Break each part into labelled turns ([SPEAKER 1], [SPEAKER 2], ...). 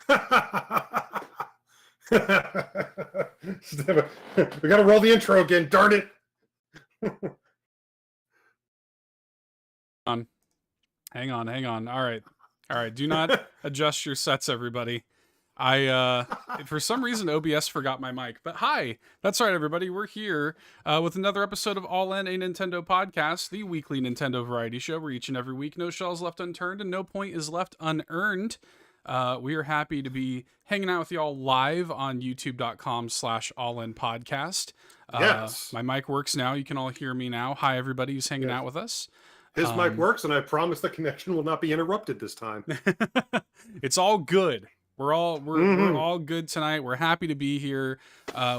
[SPEAKER 1] We gotta roll the intro again, darn it.
[SPEAKER 2] Hang on. All right. Do not adjust your sets, everybody. I for some reason OBS forgot my mic, but hi, that's right, everybody. We're here with another episode of All In, a Nintendo podcast, the weekly Nintendo variety show where each and every week no shell is left unturned and no point is left unearned. We are happy to be hanging out with y'all live on youtube.com/allinpodcast.
[SPEAKER 1] Yes.
[SPEAKER 2] My mic works now. You can all hear me now. Hi, everybody who's hanging out with us.
[SPEAKER 1] His mic works, and I promise the connection will not be interrupted this time.
[SPEAKER 2] It's all good. We're all good tonight. We're happy to be here.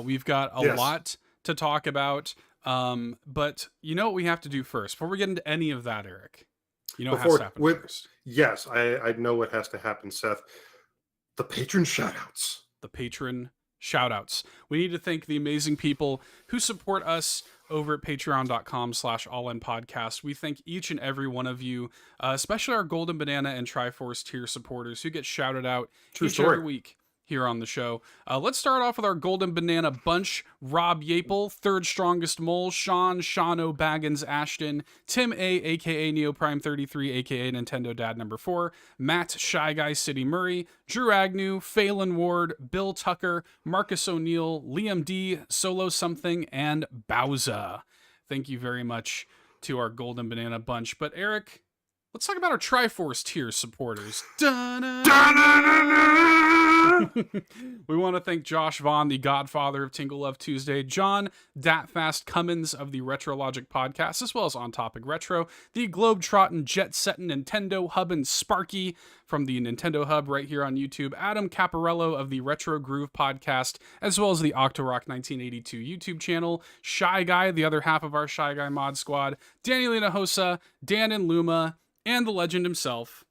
[SPEAKER 2] We've got a lot to talk about. But you know what we have to do first before we get into any of that, Eric? You know what has to happen first.
[SPEAKER 1] Yes, I know what has to happen, Seth. The patron shoutouts.
[SPEAKER 2] The patron shoutouts. We need to thank the amazing people who support us over at patreon.com/allinpodcast. We thank each and every one of you, especially our Golden Banana and Triforce tier supporters who get shouted out each and every week here on the show. Let's start off with our Golden Banana bunch: Rob Yapel, Third Strongest Mole, Shano Baggins Ashton, Tim A, aka NeoPrime33, aka Nintendo Dad number 4, Matt Shy Guy City Murray, Drew Agnew, Phelan Ward, Bill Tucker, Marcus O'Neill, Liam D, Solo Something, and Bowza. Thank you very much to our Golden Banana bunch. But Eric, let's talk about our Triforce tier supporters. We want to thank Josh Vaughn, the godfather of Tingle Love Tuesday, John Datfast Cummins of the Retrologic podcast, as well as On Topic Retro, the Globetrotting Jet Settin' Nintendo Hub and Sparky from the Nintendo Hub right here on YouTube, Adam Caparello of the Retro Groove podcast, as well as the Octorock 1982 YouTube channel, Shy Guy, the other half of our Shy Guy mod squad, Danny Linahosa, Dan and Luma, and the legend himself,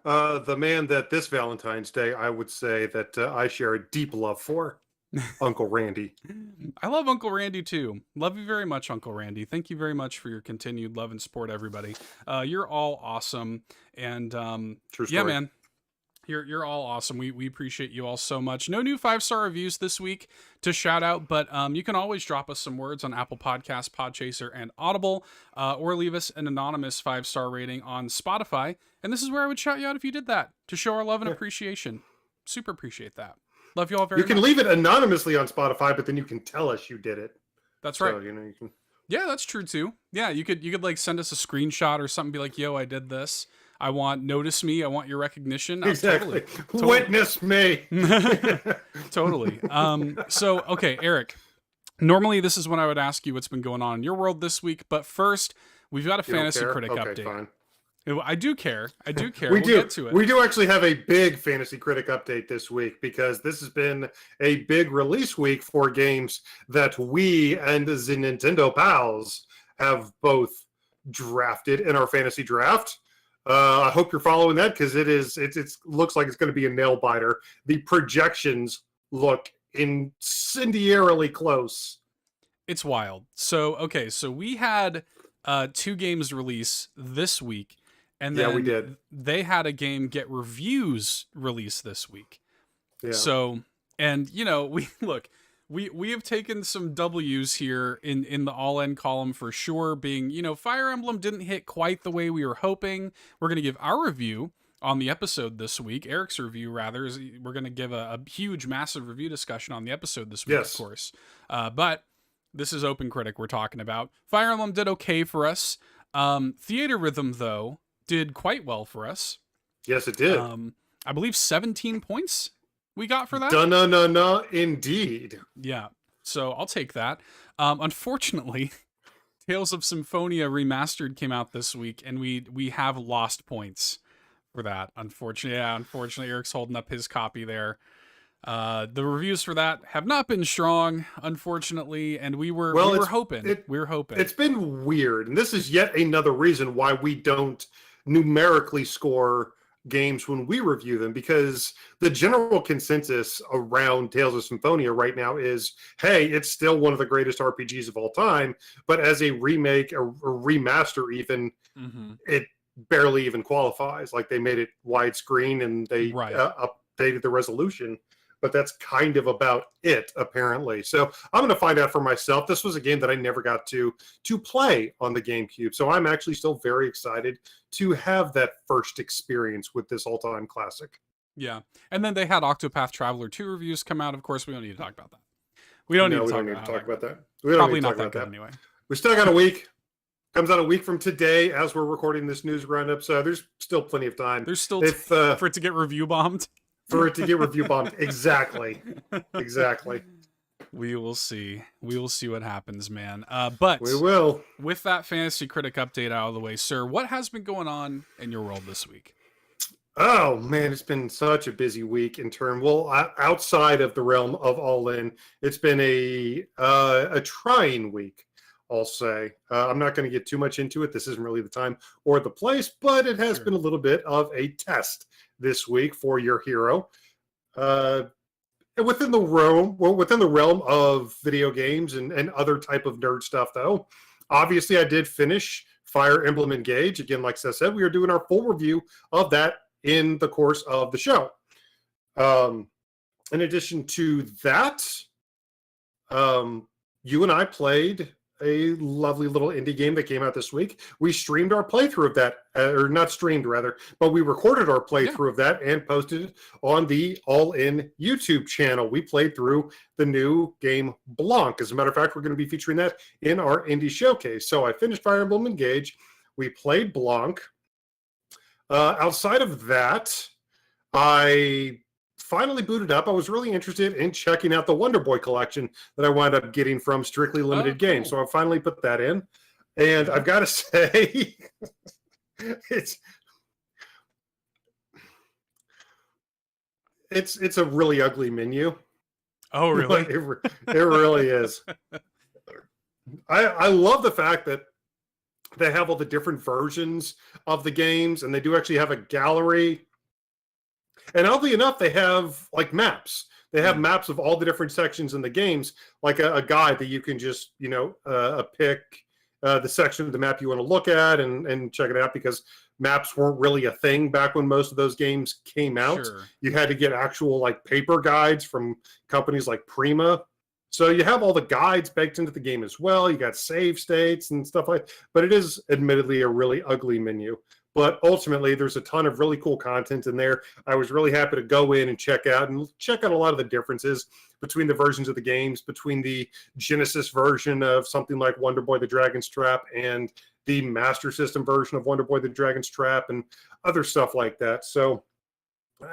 [SPEAKER 1] the man that this Valentine's Day, I would say that I share a deep love for, Uncle Randy.
[SPEAKER 2] I love Uncle Randy too. Love you very much, Uncle Randy. Thank you very much for your continued love and support, everybody. You're all awesome. And
[SPEAKER 1] True story.
[SPEAKER 2] Yeah, man. You're all awesome. We appreciate you all so much. No new 5-star reviews this week to shout out, but you can always drop us some words on Apple Podcasts, Podchaser, and Audible, or leave us an anonymous 5-star rating on Spotify. And this is where I would shout you out if you did that, to show our love and appreciation. Super appreciate that. Love you all very much.
[SPEAKER 1] You can leave it anonymously on Spotify, but then you can tell us you did it.
[SPEAKER 2] That's right.
[SPEAKER 1] So, you can...
[SPEAKER 2] Yeah, that's true too. Yeah, you could like send us a screenshot or something, be like, yo, I did this. Notice me. I want your recognition.
[SPEAKER 1] Exactly. Totally. Witness me.
[SPEAKER 2] Totally. So, okay, Eric, normally this is when I would ask you what's been going on in your world this week. But first, we've got a Fantasy Critic update. Fine. I do care. We'll get to it.
[SPEAKER 1] We do actually have a big Fantasy Critic update this week because this has been a big release week for games that we and the Nintendo pals have both drafted in our fantasy draft. I hope you're following that because it looks like it's going to be a nail biter. The projections look incendiarily close.
[SPEAKER 2] It's wild. So we had 2 games release this week, and then
[SPEAKER 1] we did.
[SPEAKER 2] They had a game get reviews released this week.
[SPEAKER 1] Yeah.
[SPEAKER 2] So, and we have taken some W's here in the all-in column for sure, being, Fire Emblem didn't hit quite the way we were hoping. We're going to give our review on the episode this week. Eric's review, rather, is we're going to give a huge, massive review discussion on the episode this week, Of course. But this is Open Critic we're talking about. Fire Emblem did okay for us. Theater Rhythm, though, did quite well for us.
[SPEAKER 1] Yes, it did.
[SPEAKER 2] I believe 17 points we got for that?
[SPEAKER 1] No, indeed.
[SPEAKER 2] Yeah, so I'll take that. Unfortunately, Tales of Symphonia Remastered came out this week, and we have lost points for that. Unfortunately, Eric's holding up his copy there. The reviews for that have not been strong, unfortunately, and we were hoping. It's been weird, and this is yet another reason why we don't numerically score games when we review them, because the general consensus around Tales of Symphonia right now is, hey, it's still one of the greatest RPGs of all time, but as a remake or remaster even, it barely even qualifies. Like, they made it widescreen and they
[SPEAKER 1] updated the resolution, but that's kind of about it, apparently. So I'm going to find out for myself. This was a game that I never got to play on the GameCube, so I'm actually still very excited to have that first experience with this all-time classic.
[SPEAKER 2] Yeah. And then they had Octopath Traveler 2 reviews come out. Of course, we don't need to talk about that. We don't need to talk about
[SPEAKER 1] that. We don't
[SPEAKER 2] Probably
[SPEAKER 1] need to
[SPEAKER 2] not
[SPEAKER 1] talk
[SPEAKER 2] that good
[SPEAKER 1] about that.
[SPEAKER 2] anyway.
[SPEAKER 1] We still got a week. Comes out a week from today as we're recording this news roundup, so there's still plenty of time.
[SPEAKER 2] There's still for it to get review bombed.
[SPEAKER 1] For it to get review bombed. Exactly.
[SPEAKER 2] We will see. We will see what happens, man. But
[SPEAKER 1] we will.
[SPEAKER 2] With that Fantasy Critic update out of the way, sir, what has been going on in your world this week?
[SPEAKER 1] Oh man, it's been such a busy week in terms. Well, outside of the realm of All In, it's been a trying week, I'll say. I'm not going to get too much into it. This isn't really the time or the place, but it has been a little bit of a test this week for your hero. Within the realm of video games and other type of nerd stuff, though, obviously I did finish Fire Emblem Engage. Again, like I said, we are doing our full review of that in the course of the show. In addition to that, you and I played a lovely little indie game that came out this week. We streamed our playthrough of that, or not streamed rather, but we recorded our playthrough of that and posted it on the All In YouTube channel. We played through the new game Blanc. As a matter of fact, we're going to be featuring that in our indie showcase. So I finished Fire Emblem Engage. We played Blanc. Outside of that, I finally booted up. I was really interested in checking out the Wonder Boy collection that I wound up getting from Strictly Limited Games. So I finally put that in. And I've got to say, it's a really ugly menu.
[SPEAKER 2] Oh, really?
[SPEAKER 1] It really is. I love the fact that they have all the different versions of the games, and they do actually have a gallery. And oddly enough, they have like maps. They have maps of all the different sections in the games, like a guide that you can just, pick the section of the map you want to look at and check it out, because maps weren't really a thing back when most of those games came out.
[SPEAKER 2] Sure.
[SPEAKER 1] You had to get actual like paper guides from companies like Prima. So you have all the guides baked into the game as well. You got save states and stuff like that. But it is admittedly a really ugly menu. But ultimately, there's a ton of really cool content in there. I was really happy to go in and check out a lot of the differences between the versions of the games, between the Genesis version of something like Wonder Boy the Dragon's Trap and the Master System version of Wonder Boy the Dragon's Trap and other stuff like that. So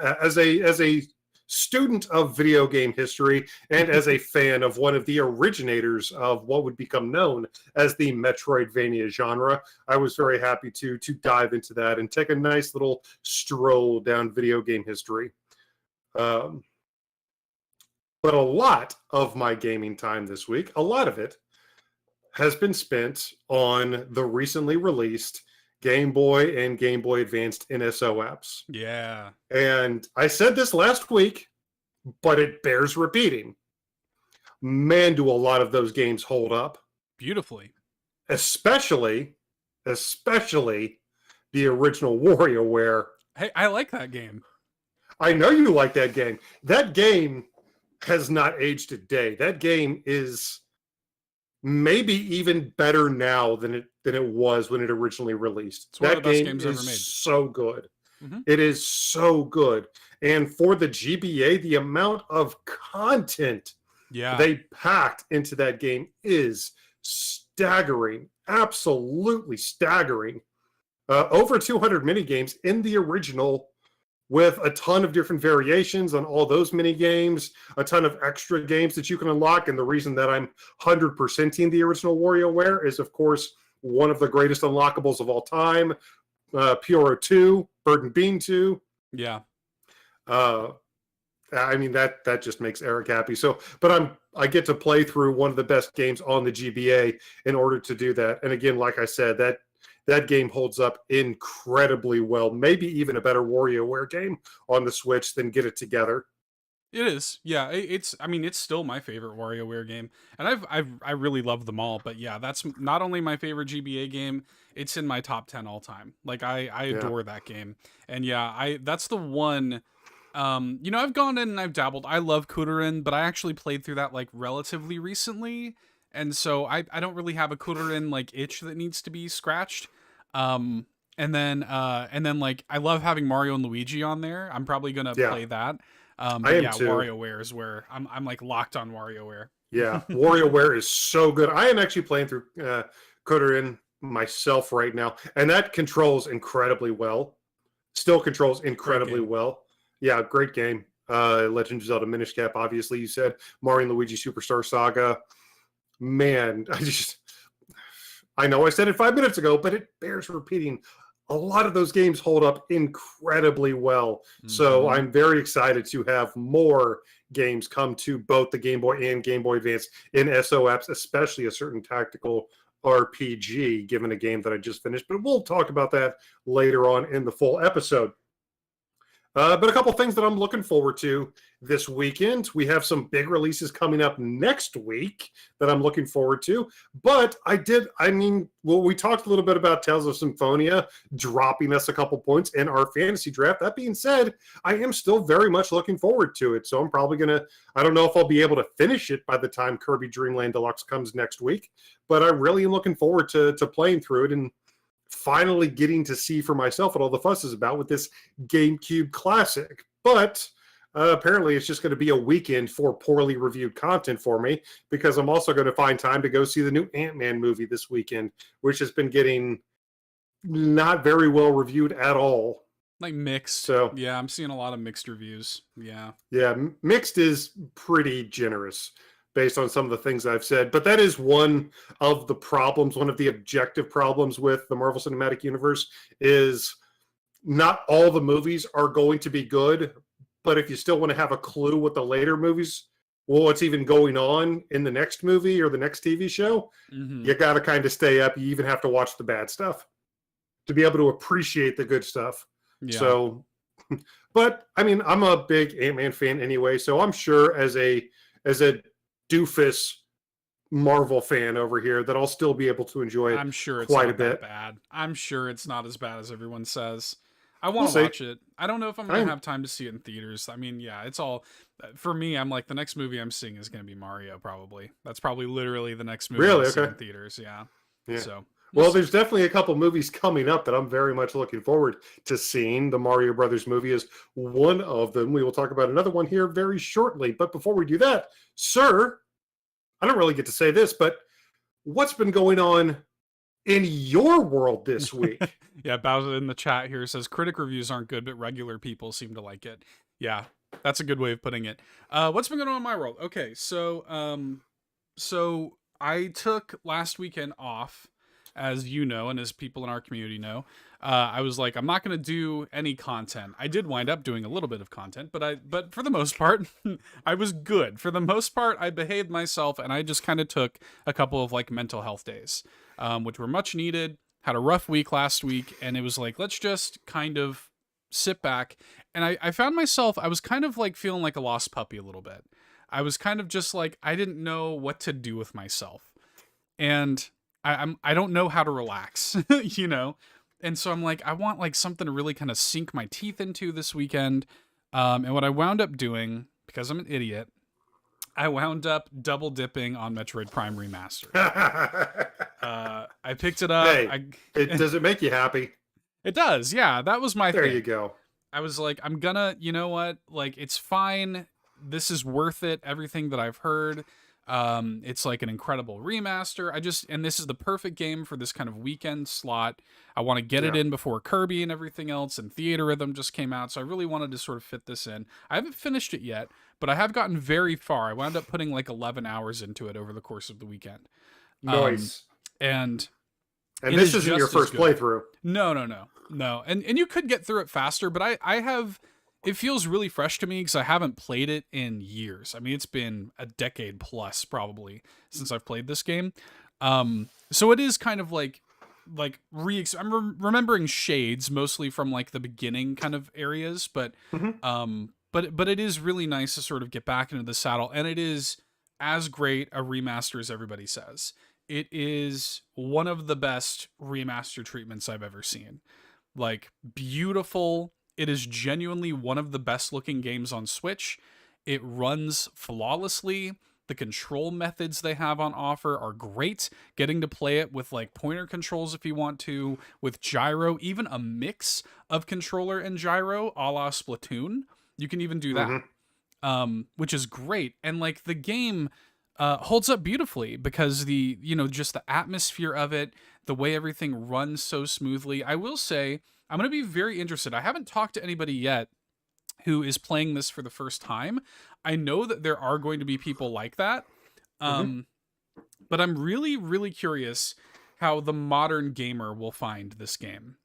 [SPEAKER 1] as a student of video game history and as a fan of one of the originators of what would become known as the Metroidvania genre, I was very happy to dive into that and take a nice little stroll down video game history. But a lot of my gaming time this week, a lot of it, has been spent on the recently released Game Boy and Game Boy Advanced NSO apps.
[SPEAKER 2] Yeah.
[SPEAKER 1] And I said this last week, but it bears repeating. Man, do a lot of those games hold up.
[SPEAKER 2] Beautifully.
[SPEAKER 1] Especially the original WarioWare.
[SPEAKER 2] Hey, I like that game.
[SPEAKER 1] I know you like that game. That game has not aged a day. That game is maybe even better now than it was when it originally released.
[SPEAKER 2] It's one
[SPEAKER 1] that
[SPEAKER 2] of the best
[SPEAKER 1] game
[SPEAKER 2] games
[SPEAKER 1] is
[SPEAKER 2] ever made.
[SPEAKER 1] So good.
[SPEAKER 2] Mm-hmm.
[SPEAKER 1] It is so good. And for the GBA, the amount of content they packed into that game is staggering. Absolutely staggering. Over 200 mini games in the original, with a ton of different variations on all those mini games, a ton of extra games that you can unlock. And the reason that I'm 100%ing the original WarioWare is, of course, one of the greatest unlockables of all time, Pyro 2, Bird and Bean 2.
[SPEAKER 2] Yeah.
[SPEAKER 1] I mean, that just makes Eric happy. So, but I get to play through one of the best games on the GBA in order to do that. And again, like I said, that game holds up incredibly well. Maybe even a better WarioWare game on the Switch than Get It Together.
[SPEAKER 2] It is. Yeah, it's still my favorite WarioWare game. And I really love them all, but yeah, that's not only my favorite GBA game, it's in my top 10 all time. Like I adore that game. And yeah, that's the one I've gone in and I've dabbled. I love Kudorin, but I actually played through that like relatively recently, and so I don't really have a Kudorin like itch that needs to be scratched. Um, and then like I love having Mario and Luigi on there. I'm probably gonna
[SPEAKER 1] Yeah,
[SPEAKER 2] play that.
[SPEAKER 1] I
[SPEAKER 2] But
[SPEAKER 1] am
[SPEAKER 2] yeah,
[SPEAKER 1] too.
[SPEAKER 2] WarioWare is where I'm like locked on WarioWare.
[SPEAKER 1] Yeah, WarioWare is so good. I am actually playing through Kotorin myself right now, and that controls incredibly well. Still controls
[SPEAKER 2] Great
[SPEAKER 1] incredibly
[SPEAKER 2] game.
[SPEAKER 1] well. Yeah, great game. Legend of Zelda Minish Cap, obviously, you said. Mario and Luigi Superstar Saga. Man, I know I said it 5 minutes ago, but it bears repeating. A lot of those games hold up incredibly well. So
[SPEAKER 2] Hmm.
[SPEAKER 1] I'm very excited to have more games come to both the Game Boy and Game Boy Advance in SO apps, especially a certain tactical RPG, given a game that I just finished. But we'll talk about that later on in the full episode. But a couple things that I'm looking forward to this weekend. We have some big releases coming up next week that I'm looking forward to. But we talked a little bit about Tales of Symphonia dropping us a couple points in our fantasy draft. That being said, I am still very much looking forward to it. So I'm probably I don't know if I'll be able to finish it by the time Kirby Dream Land Deluxe comes next week, but I really am looking forward to playing through it and finally getting to see for myself what all the fuss is about with this GameCube classic. But apparently it's just going to be a weekend for poorly reviewed content for me, because I'm also going to find time to go see the new Ant-Man movie this weekend, which has been getting not very well reviewed at all.
[SPEAKER 2] Like mixed.
[SPEAKER 1] So
[SPEAKER 2] Yeah, I'm seeing a lot of mixed reviews. Yeah.
[SPEAKER 1] yeah, mixed is pretty generous based on some of the things I've said. But that is one of the problems, one of the objective problems with the Marvel Cinematic Universe is not all the movies are going to be good. But if you still want to have a clue what the later movies, well, what's even going on in the next movie or the next TV show,
[SPEAKER 2] Hmm.
[SPEAKER 1] you got to kind of stay up. You even have to watch the bad stuff to be able to appreciate the good stuff.
[SPEAKER 2] Yeah.
[SPEAKER 1] So, but I mean, I'm a big Ant-Man fan anyway, so I'm sure as a doofus Marvel fan over here that I'll still be able to enjoy it
[SPEAKER 2] I'm sure it's
[SPEAKER 1] quite a
[SPEAKER 2] not that
[SPEAKER 1] bit.
[SPEAKER 2] bad. I'm sure it's not as bad as everyone says. I
[SPEAKER 1] We'll
[SPEAKER 2] want to
[SPEAKER 1] see.
[SPEAKER 2] watch it. I don't know if I'm going to
[SPEAKER 1] I'm
[SPEAKER 2] have time to see it in theaters. I mean, yeah, it's all for me. I'm like the next movie I'm seeing is going to be Mario probably. That's probably literally the next movie I'll
[SPEAKER 1] really
[SPEAKER 2] see
[SPEAKER 1] okay.
[SPEAKER 2] in theaters, yeah.
[SPEAKER 1] Yeah.
[SPEAKER 2] So, we'll
[SPEAKER 1] Well,
[SPEAKER 2] see.
[SPEAKER 1] there's definitely a couple movies coming up that I'm very much looking forward to seeing. The Mario Brothers movie is one of them. We will talk about another one here very shortly. But before we do that, sir, I don't really get to say this, but what's been going on in your world this week?
[SPEAKER 2] Yeah, Bowser in the chat here says critic reviews aren't good, but regular people seem to like it. Yeah, that's a good way of putting it. What's been going on in my world? Okay, so I took last weekend off, as you know, and as people in our community know. I was like, I'm not going to do any content. I did wind up doing a little bit of content, but for the most part, I was good. For the most part, I behaved myself, and I just kind of took a couple of like mental health days, which were much needed. Had a rough week last week, and it was like, let's just kind of sit back. And I found myself, I was kind of like feeling like a lost puppy a little bit. I was kind of just like, I didn't know what to do with myself. And I don't know how to relax, you know? And so I'm like, I want like something to really kind of sink my teeth into this weekend. And what I wound up doing, because I'm an idiot, I wound up double dipping on Metroid Prime Remastered. I picked it up.
[SPEAKER 1] Hey, does it make you happy?
[SPEAKER 2] It does, yeah. That was my
[SPEAKER 1] There you
[SPEAKER 2] thing.
[SPEAKER 1] go.
[SPEAKER 2] I was like, I'm gonna, you know what? Like, it's fine. This is worth it. Everything that I've heard. It's like an incredible remaster. And this is the perfect game for this kind of weekend slot. I want to get it
[SPEAKER 1] Yeah.
[SPEAKER 2] in before Kirby and everything else, and Theater Rhythm just came out, so I really wanted to sort of fit this in. I haven't finished it yet, but I have gotten very far. I wound up putting like 11 hours into it over the course of the weekend. Um,
[SPEAKER 1] Nice.
[SPEAKER 2] and
[SPEAKER 1] And
[SPEAKER 2] it
[SPEAKER 1] this
[SPEAKER 2] is
[SPEAKER 1] isn't your
[SPEAKER 2] just as
[SPEAKER 1] first
[SPEAKER 2] good.
[SPEAKER 1] playthrough.
[SPEAKER 2] No. And you could get through it faster, but I have. It feels really fresh to me because I haven't played it in years. I mean, it's been a decade plus probably since I've played this game. So it is kind of like I'm remembering shades mostly from like the beginning kind of areas, but
[SPEAKER 1] Mhm.
[SPEAKER 2] but it is really nice to sort of get back into the saddle, and it is as great a remaster as everybody says. It is one of the best remaster treatments I've ever seen. Like beautiful, It is genuinely one of the best looking games on Switch. It runs flawlessly. The control methods they have on offer are great. Getting to play it with like pointer controls if you want to, with gyro, even a mix of controller and gyro a la Splatoon. You can even do that, which is great. And like the game holds up beautifully because just the atmosphere of it, the way everything runs so smoothly. I will say, I'm going to be very interested. I haven't talked to anybody yet who is playing this for the first time. I know that there are going to be people like that. But I'm really, really curious how the modern gamer will find this game,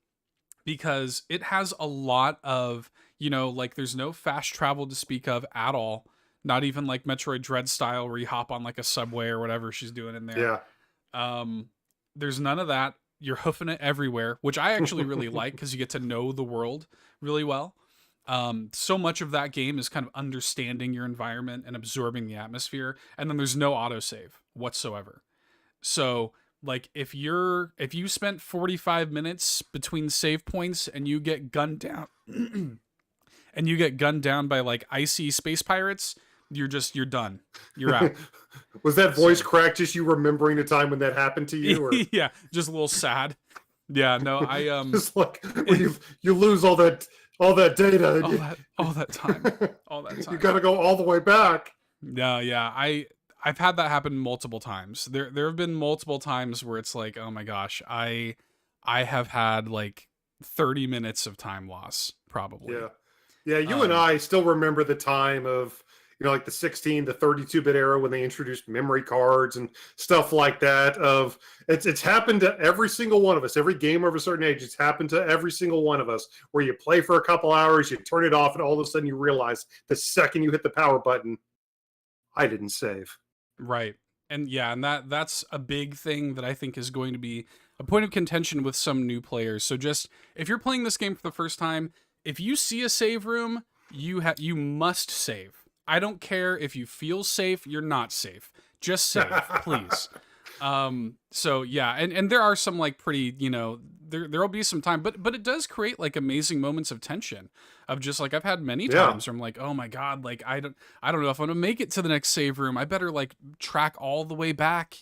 [SPEAKER 2] because it has a lot of, like there's no fast travel to speak of at all. Not even like Metroid Dread style where you hop on like a subway or whatever she's doing in there. Yeah. There's none of that. You're hoofing it everywhere, which I actually really like because you get to know the world really well. So much of that game is kind of understanding your environment and absorbing the atmosphere. And then there's no autosave whatsoever. So like if you spent 45 minutes between save points and you get gunned down and you get gunned down by like icy space pirates, you're done. You're out.
[SPEAKER 1] Was that voice crack just you remembering the time when that happened to you? Or?
[SPEAKER 2] Yeah, just a little sad. Yeah, no, I
[SPEAKER 1] just like when you lose all that data,
[SPEAKER 2] all that time.
[SPEAKER 1] You got to go all the way back.
[SPEAKER 2] Yeah. I've had that happen multiple times. There have been multiple times where it's like, oh my gosh, I have had like 30 minutes of time loss probably.
[SPEAKER 1] Yeah. You and I still remember the time of, like the 16 to 32-bit era when they introduced memory cards and stuff like that. It's happened to every single one of us. Every gamer of a certain age, it's happened to every single one of us, where you play for a couple hours, you turn it off, and all of a sudden you realize the second you hit the power button, I didn't save.
[SPEAKER 2] Right. And yeah, and that's a big thing that I think is going to be a point of contention with some new players. So just if you're playing this game for the first time, if you see a save room, you must save. I don't care if you feel safe, you're not safe. Just save, please. So yeah, and there are some like pretty, there'll be some time, but it does create like amazing moments of tension of just like I've had many times where I'm like, oh my God, like I don't know if I'm gonna make it to the next save room. I better like track all the way back,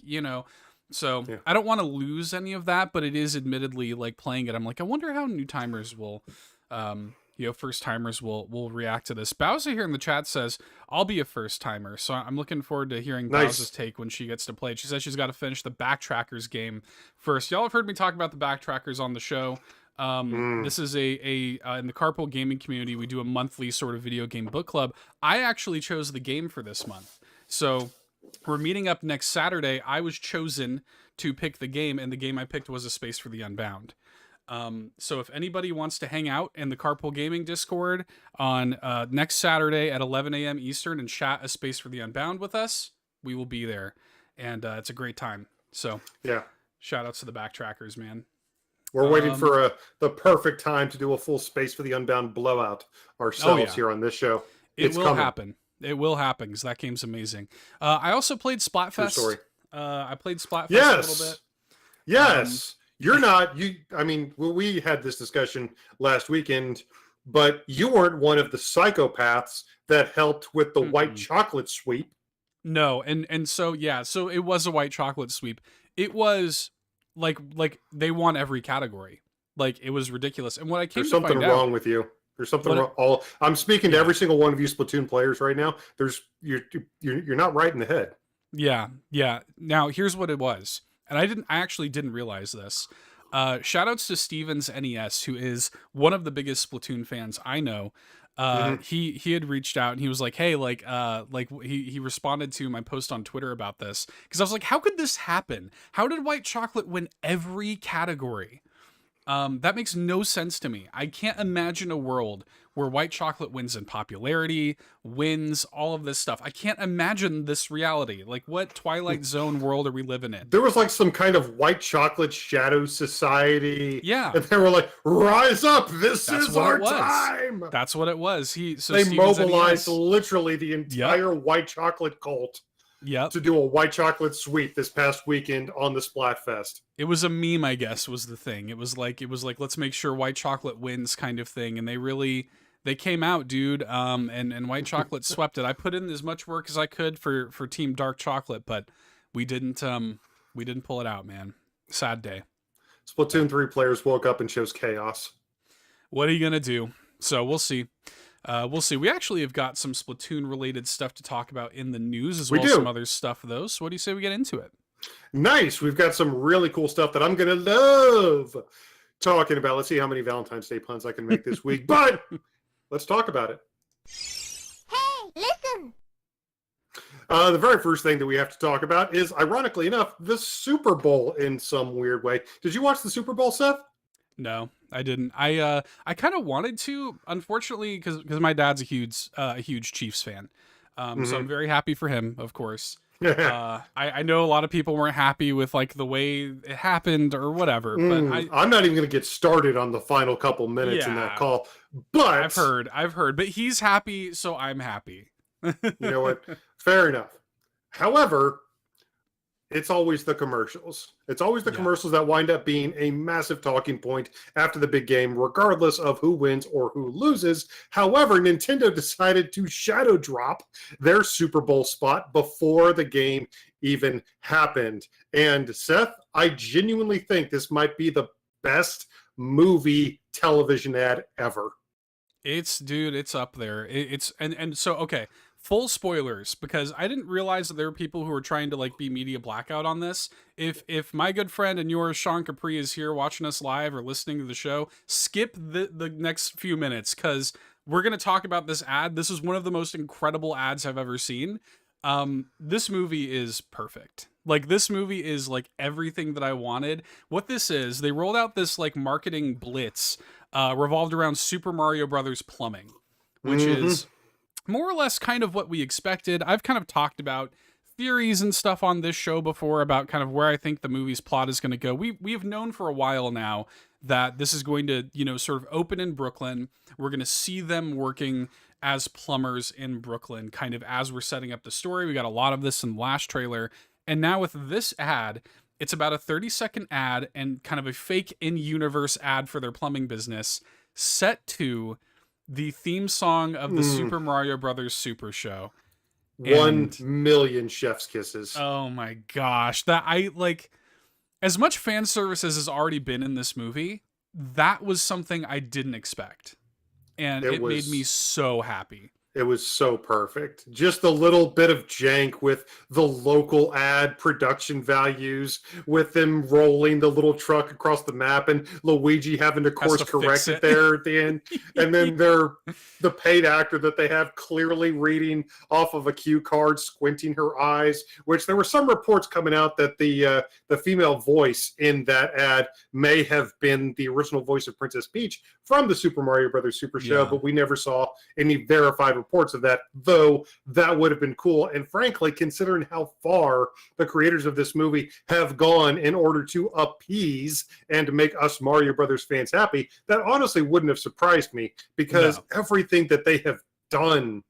[SPEAKER 2] So I don't want to lose any of that, but it is admittedly like playing it. I'm like, I wonder how new timers will, first timers will react to this. Bowser here in the chat says, I'll be a first timer. So I'm looking forward to hearing Bowser's take when she gets to play it. She says she's got to finish the Backtrackers game first. Y'all have heard me talk about the Backtrackers on the show. This is in the Carpool gaming community, we do a monthly sort of video game book club. I actually chose the game for this month. So we're meeting up next Saturday. I was chosen to pick the game, and the game I picked was A Space for the Unbound. So if anybody wants to hang out in the Carpool Gaming Discord on next Saturday at 11 a.m. Eastern and chat A Space for the Unbound with us, we will be there. And it's a great time. So
[SPEAKER 1] yeah,
[SPEAKER 2] shout outs to the Backtrackers, man.
[SPEAKER 1] We're waiting for the perfect time to do a full Space for the Unbound blowout ourselves here on this show.
[SPEAKER 2] It will happen. It will happen because that game's amazing. I also played Splatfest. I played Splatfest a little bit.
[SPEAKER 1] Yes. We had this discussion last weekend, but you weren't one of the psychopaths that helped with the white chocolate sweep.
[SPEAKER 2] No, and so it was a white chocolate sweep. It was like they won every category. Like it was ridiculous. And what I came
[SPEAKER 1] There's something wrong with you. There's something wrong. I'm speaking to every single one of you Splatoon players right now. You're not right in the head.
[SPEAKER 2] Yeah. Now here's what it was. And I actually didn't realize this. Shout outs to Steven's NES, who is one of the biggest Splatoon fans I know. He had reached out and he was like, hey, he responded to my post on Twitter about this. Because I was like, how could this happen? How did white chocolate win every category? That makes no sense to me. I can't imagine a world where white chocolate wins in popularity, wins all of this stuff. I can't imagine this reality. Like, what Twilight Zone world are we living in?
[SPEAKER 1] There was like some kind of white chocolate shadow society.
[SPEAKER 2] Yeah.
[SPEAKER 1] And they were like, rise up. This is our time.
[SPEAKER 2] That's what it was. They
[SPEAKER 1] mobilized literally the entire white chocolate cult.
[SPEAKER 2] Yep.
[SPEAKER 1] to do a white chocolate sweep this past weekend on the Splatfest.
[SPEAKER 2] It was a meme, I guess, was the thing. It was like let's make sure white chocolate wins kind of thing, and they came out, dude. And white chocolate swept it. I put in as much work as I could for Team Dark Chocolate, but we didn't pull it out, man. Sad day.
[SPEAKER 1] Splatoon 3 players woke up and chose chaos.
[SPEAKER 2] What are you gonna do? So we'll see. We'll see. We actually have got some Splatoon related stuff to talk about in the news as well as some other stuff though. So what do you say we get into it?
[SPEAKER 1] Nice. We've got some really cool stuff that I'm going to love talking about. Let's see how many Valentine's Day puns I can make this week, but let's talk about it.
[SPEAKER 3] Hey, listen!
[SPEAKER 1] The very first thing that we have to talk about is, ironically enough, the Super Bowl in some weird way. Did you watch the Super Bowl, Seth?
[SPEAKER 2] No, I didn't. I kind of wanted to, unfortunately, because my dad's a huge Chiefs fan. So I'm very happy for him, of course. I know a lot of people weren't happy with like the way it happened or whatever, but
[SPEAKER 1] I'm not even going to get started on the final couple minutes in that call. But
[SPEAKER 2] I've heard, but he's happy, so I'm happy.
[SPEAKER 1] You know what? Fair enough. However, it's always the commercials. It's always the commercials that wind up being a massive talking point after the big game, regardless of who wins or who loses. However, Nintendo decided to shadow drop their Super Bowl spot before the game even happened. And Seth, I genuinely think this might be the best movie television ad ever.
[SPEAKER 2] It's up there. So okay. Full spoilers, because I didn't realize that there were people who were trying to like be media blackout on this. If my good friend and yours, Sean Capri, is here watching us live or listening to the show, skip the next few minutes, because we're going to talk about this ad. This is one of the most incredible ads I've ever seen. This movie is perfect. Like, this movie is like everything that I wanted. What this is, they rolled out this like marketing blitz revolved around Super Mario Brothers plumbing, which is more or less kind of what we expected. I've kind of talked about theories and stuff on this show before about kind of where I think the movie's plot is going to go. We've known for a while now that this is going to, sort of open in Brooklyn. We're going to see them working as plumbers in Brooklyn, kind of as we're setting up the story. We got a lot of this in the last trailer. And now with this ad, it's about a 30-second ad and kind of a fake in-universe ad for their plumbing business set to the theme song of the Super Mario Brothers Super Show.
[SPEAKER 1] 1 million chef's kisses.
[SPEAKER 2] Oh my gosh. That I like, as much fan service as has already been in this movie, that was something I didn't expect. And it made me so happy.
[SPEAKER 1] It was so perfect. Just a little bit of jank with the local ad production values, with them rolling the little truck across the map and Luigi having to course correct it there at the end. And then the paid actor that they have clearly reading off of a cue card, squinting her eyes, which there were some reports coming out that the female voice in that ad may have been the original voice of Princess Peach from the Super Mario Brothers Super Show, but we never saw any verified reports of that, though that would have been cool. And frankly, considering how far the creators of this movie have gone in order to appease and make us Mario Brothers fans happy, that honestly wouldn't have surprised me, because everything that they have done,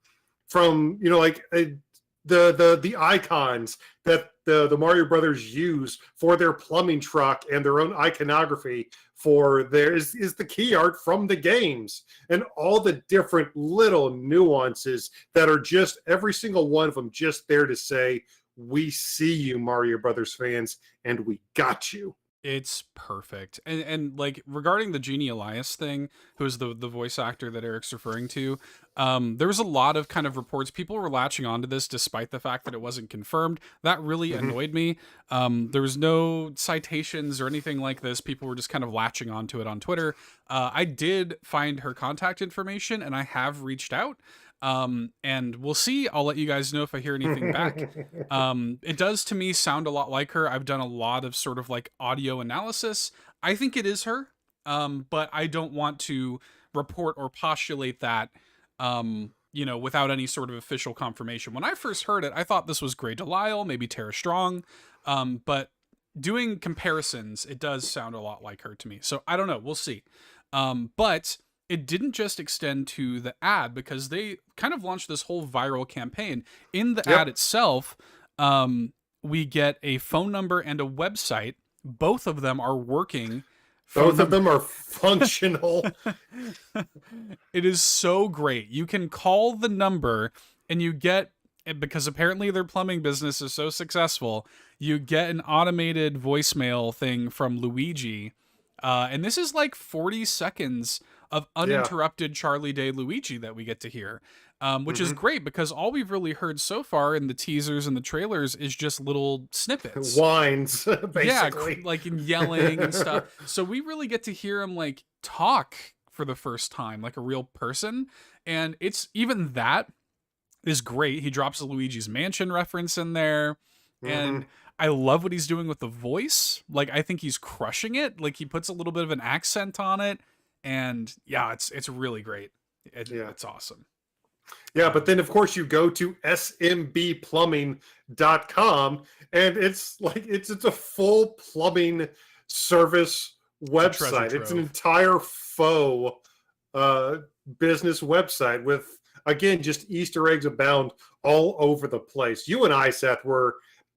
[SPEAKER 1] from the icons that the Mario Brothers use for their plumbing truck and their own iconography for there is the key art from the games, and all the different little nuances that are just every single one of them just there to say, we see you, Mario Brothers fans, and we got you.
[SPEAKER 2] It's perfect. And like, regarding the Genie Elias thing, who's the voice actor that Eric's referring to, there was a lot of kind of reports. People were latching onto this despite the fact that it wasn't confirmed. That really annoyed me. There was no citations or anything like this. People were just kind of latching onto it on Twitter. I did find her contact information, and I have reached out. And we'll see. I'll let you guys know if I hear anything back. It does to me sound a lot like her. I've done a lot of sort of like audio analysis. I think it is her. But I don't want to report or postulate that, without any sort of official confirmation. When I first heard it, I thought this was Grey Delisle, maybe Tara Strong. But doing comparisons, it does sound a lot like her to me. So I don't know. We'll see. But it didn't just extend to the ad, because they kind of launched this whole viral campaign. In the ad itself, we get a phone number and a website. Both of them are working.
[SPEAKER 1] Both of them are functional.
[SPEAKER 2] It is so great. You can call the number and you get, because apparently their plumbing business is so successful, you get an automated voicemail thing from Luigi. And this is like 40 seconds of uninterrupted Charlie Day Luigi that we get to hear, which is great because all we've really heard so far in the teasers and the trailers is just little snippets.
[SPEAKER 1] Whines, basically.
[SPEAKER 2] Yeah, like in yelling and stuff. So we really get to hear him like talk for the first time, like a real person. And it's even that is great. He drops a Luigi's Mansion reference in there. And I love what he's doing with the voice. Like, I think he's crushing it. Like, he puts a little bit of an accent on it. And yeah, it's really great. It's awesome.
[SPEAKER 1] Yeah, but then of course you go to smbplumbing.com and it's like it's a full plumbing service website. It's an entire faux business website with, again, just Easter eggs abound all over the place. You and I, Seth, were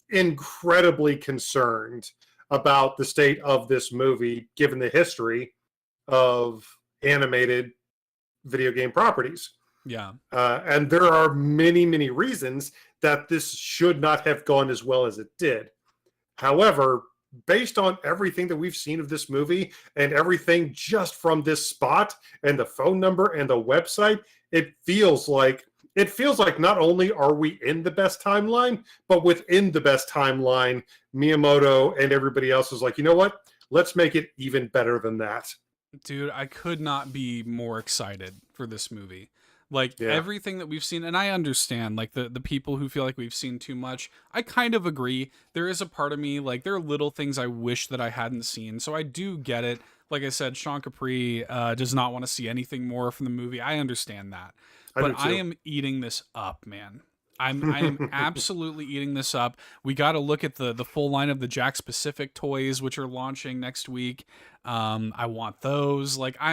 [SPEAKER 1] incredibly concerned about the state of this movie given the history of animated video game properties.
[SPEAKER 2] Yeah.
[SPEAKER 1] And there are many, many reasons that this should not have gone as well as it did. However, based on everything that we've seen of this movie and everything just from this spot and the phone number and the website, it feels like not only are we in the best timeline, but within the best timeline, Miyamoto and everybody else is like, you know what? Let's make it even better than that.
[SPEAKER 2] Dude, I could not be more excited for this movie. Like everything that we've seen, and I understand like the people who feel like we've seen too much. I kind of agree. There is a part of me, like there are little things I wish that I hadn't seen. So I do get it. Like I said, Sean Capri does not want to see anything more from the movie. I understand that. But I am eating this up, man. I am absolutely eating this up. We got to look at the full line of the Jack Pacific toys, which are launching next week. I want those. Like I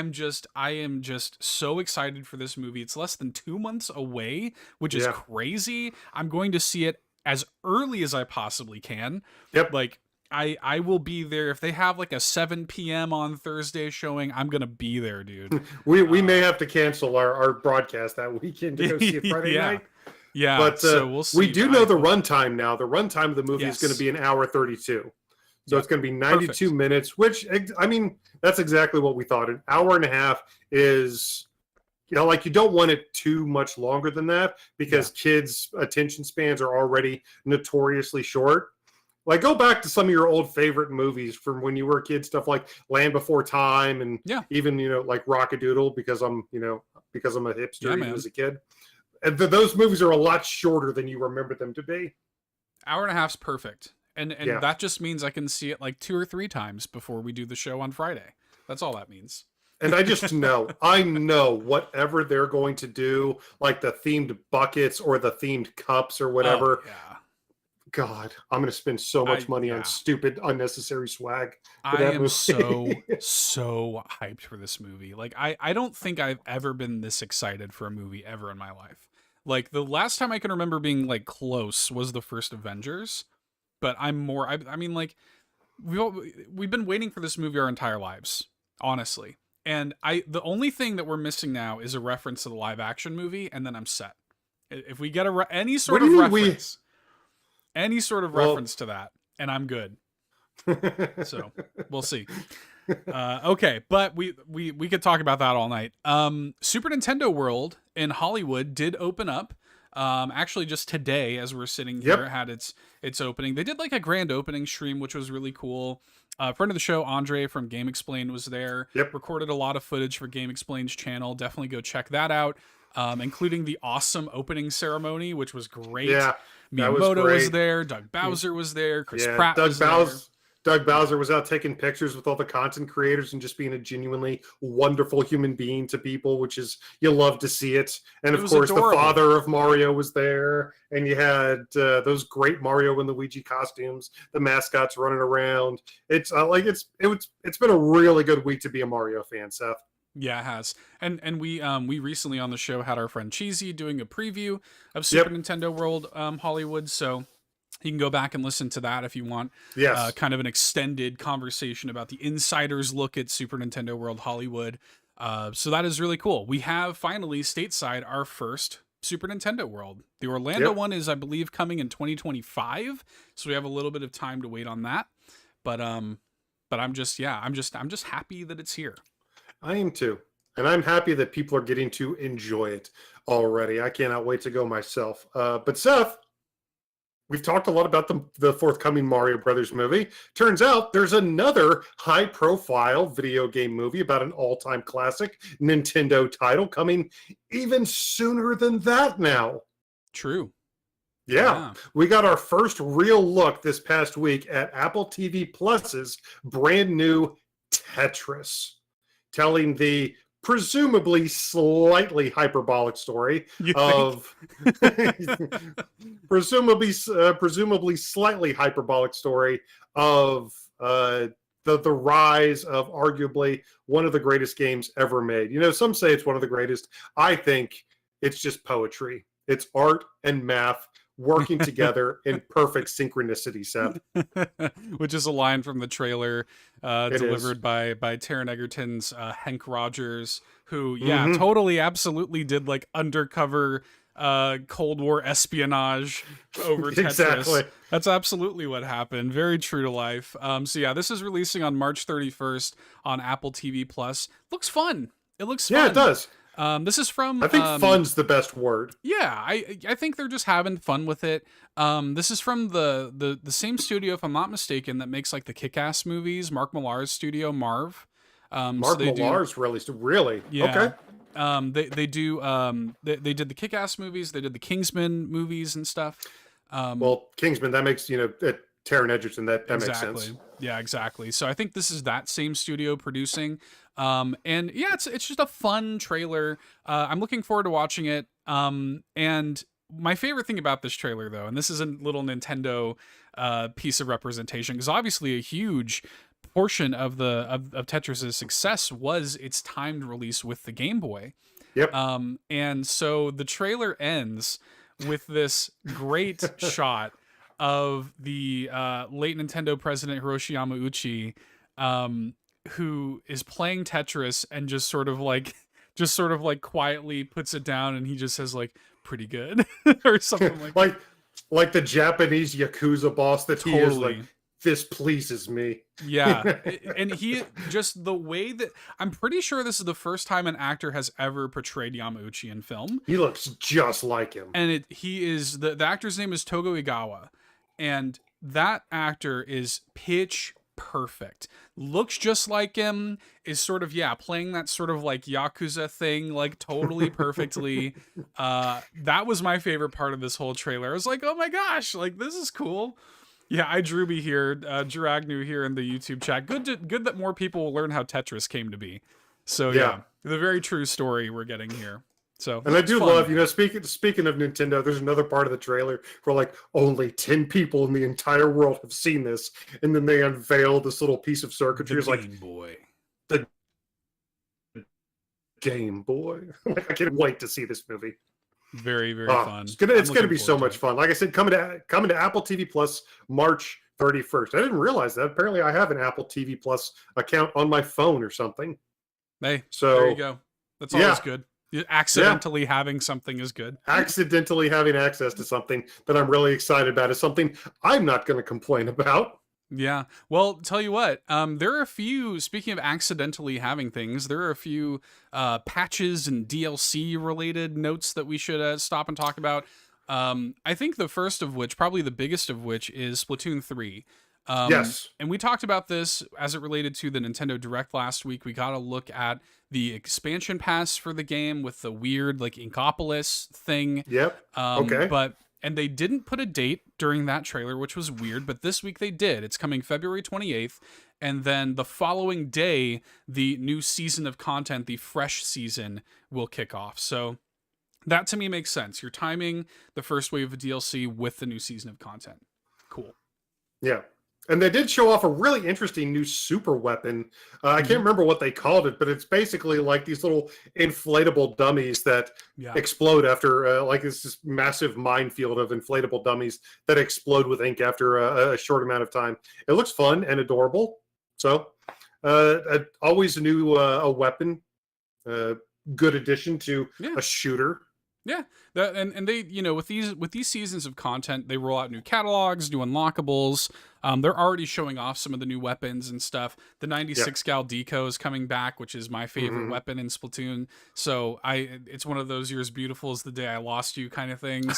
[SPEAKER 2] am just so excited for this movie. It's less than 2 months away, which is crazy. I'm going to see it as early as I possibly can.
[SPEAKER 1] Yep.
[SPEAKER 2] Like I will be there. If they have like a 7 p.m. on Thursday showing, I'm going to be there, dude.
[SPEAKER 1] we may have to cancel our broadcast that weekend to go see it Friday night.
[SPEAKER 2] Yeah,
[SPEAKER 1] but
[SPEAKER 2] so we'll see.
[SPEAKER 1] We do know the runtime now. The runtime of the movie is going to be 1 hour 32. So it's going to be 92 minutes, which, I mean, that's exactly what we thought. An hour and a half is, like you don't want it too much longer than that because kids' attention spans are already notoriously short. Like, go back to some of your old favorite movies from when you were a kid, stuff like Land Before Time and even, like Rockadoodle because I'm a hipster even as a kid. And those movies are a lot shorter than you remember them to be.
[SPEAKER 2] Hour and a half's perfect. And that just means I can see it like 2 or 3 times before we do the show on Friday. That's all that means.
[SPEAKER 1] And I just know, whatever they're going to do, like the themed buckets or the themed cups or whatever.
[SPEAKER 2] Oh, yeah.
[SPEAKER 1] God, I'm going to spend so much money on stupid, unnecessary swag.
[SPEAKER 2] I am so hyped for this movie. Like, I don't think I've ever been this excited for a movie ever in my life. Like, the last time I can remember being, like, close was the first Avengers. But I'm more... I mean, like, we've been waiting for this movie our entire lives, honestly. And the only thing that we're missing now is a reference to the live-action movie, and then I'm set. If we get any sort of reference... Any sort of reference to that, and I'm good. So we'll see. Okay, but we could talk about that all night. Super Nintendo World in Hollywood did open up. Actually, just today, as we're sitting here, it had its opening. They did like a grand opening stream, which was really cool. Friend of the show, Andre from Game Explained, was there. Recorded a lot of footage for Game Explained's channel. Definitely go check that out. Including the awesome opening ceremony, which was great. Yeah. Miyamoto was there. Doug Bowser was there. Chris Pratt was there.
[SPEAKER 1] Doug Bowser was out taking pictures with all the content creators and just being a genuinely wonderful human being to people, which is, you love to see it. And of course, adorable. The father of Mario was there. And you had those great Mario and Luigi costumes, the mascots running around. It's it's been a really good week to be a Mario fan, Seth.
[SPEAKER 2] Yeah, it has. And we recently on the show had our friend Cheesy doing a preview of Super Nintendo World Hollywood. So You can go back and listen to that if you want.
[SPEAKER 1] Yes.
[SPEAKER 2] Kind of an extended conversation about the insider's look at Super Nintendo World Hollywood. So that is really cool. We have finally stateside our first Super Nintendo World. The Orlando one is, I believe, coming in 2025. So we have a little bit of time to wait on that. But I'm just happy that it's here.
[SPEAKER 1] I am too. And I'm happy that people are getting to enjoy it already. I cannot wait to go myself. But Seth, we've talked a lot about the forthcoming Mario Brothers movie. Turns out there's another high-profile video game movie about an all-time classic Nintendo title coming even sooner than that now.
[SPEAKER 2] True.
[SPEAKER 1] Yeah. We got our first real look this past week at Apple TV Plus's brand new Tetris, telling the presumably slightly hyperbolic story of presumably slightly hyperbolic story of the rise of arguably one of the greatest games ever made. You know, some say it's one of the greatest. I think it's just poetry. It's art and math working together in perfect synchronicity, Seth.
[SPEAKER 2] Which is a line from the trailer delivered by Taron Egerton's Hank Rogers, who, totally, absolutely did like undercover Cold War espionage over Tetris.
[SPEAKER 1] Exactly.
[SPEAKER 2] That's absolutely what happened. Very true to life. So yeah, this is releasing on March 31st on Apple TV Plus. Looks fun. It looks fun.
[SPEAKER 1] Yeah, it does.
[SPEAKER 2] This is from...
[SPEAKER 1] I think fun's the best word.
[SPEAKER 2] Yeah, I think they're just having fun with it. This is from the same studio, if I'm not mistaken, that makes like the Kick-Ass movies, Mark Millar's studio, Marv.
[SPEAKER 1] Mark Millar's really?
[SPEAKER 2] Yeah.
[SPEAKER 1] Okay.
[SPEAKER 2] They did the Kick-Ass movies, they did the Kingsman movies and stuff.
[SPEAKER 1] Well, Kingsman, that makes, Taron Egerton, that makes sense.
[SPEAKER 2] Yeah, exactly. So I think this is that same studio producing. And yeah, it's just a fun trailer. I'm looking forward to watching it. And my favorite thing about this trailer, though, and this is a little Nintendo piece of representation, because obviously a huge portion of Tetris's success was its timed release with the Game Boy.
[SPEAKER 1] Yep.
[SPEAKER 2] And so the trailer ends with this great shot of the late Nintendo president Hiroshi Yamauchi, who is playing Tetris and just sort of like quietly puts it down, and he just says like "pretty good" or something
[SPEAKER 1] like the Japanese Yakuza boss that he is like, "This pleases me."
[SPEAKER 2] Yeah. And he just, the way that, I'm pretty sure this is the first time an actor has ever portrayed Yamauchi in film.
[SPEAKER 1] He looks just like him.
[SPEAKER 2] And he is, the actor's name is Togo Igawa. And that actor is pitch perfect. Looks just like him, is sort of, playing that sort of like Yakuza thing, like totally perfectly. That was my favorite part of this whole trailer. I was like, oh my gosh, like this is cool. Yeah, Drewby here, Drew Agnew here in the YouTube chat. Good that more people will learn how Tetris came to be. So yeah, the very true story we're getting here. So,
[SPEAKER 1] and I do love, speaking of Nintendo, there's another part of the trailer where like only 10 people in the entire world have seen this, and then they unveil this little piece of circuitry. It's like,
[SPEAKER 2] Boy.
[SPEAKER 1] The Game Boy. I can't wait to see this movie.
[SPEAKER 2] Very, very fun.
[SPEAKER 1] It's gonna be so much fun. Like I said, coming to Apple TV Plus March 31st. I didn't realize that. Apparently, I have an Apple TV Plus account on my phone or something.
[SPEAKER 2] Hey,
[SPEAKER 1] so
[SPEAKER 2] there you go. That's always good. Accidentally having something is good.
[SPEAKER 1] Accidentally having access to something that I'm really excited about is something I'm not going to complain about.
[SPEAKER 2] Yeah. Well, tell you what, there are a few, speaking of accidentally having things, there are a few patches and DLC related notes that we should stop and talk about. I think the first of which, probably the biggest of which, is Splatoon 3.
[SPEAKER 1] Yes.
[SPEAKER 2] And we talked about this as it related to the Nintendo Direct last week. We got a look at the expansion pass for the game with the weird like Inkopolis thing.
[SPEAKER 1] Yep. Okay.
[SPEAKER 2] And they didn't put a date during that trailer, which was weird, but this week they did. It's coming February 28th, and then the following day, the new season of content, the fresh season, will kick off. So that to me makes sense. You're timing the first wave of DLC with the new season of content. Cool.
[SPEAKER 1] Yeah. And they did show off a really interesting new super weapon. I can't remember what they called it, but it's basically like these little inflatable dummies that explode after, like this massive minefield of inflatable dummies that explode with ink after a short amount of time. It looks fun and adorable. So, always a new a weapon, good addition to a shooter.
[SPEAKER 2] Yeah, and they, you know, with these seasons of content, they roll out new catalogs, new unlockables. They're already showing off some of the new weapons and stuff. The 96 gal deco is coming back, which is my favorite weapon in Splatoon. So it's one of those "you're as beautiful as the day I lost you" kind of things.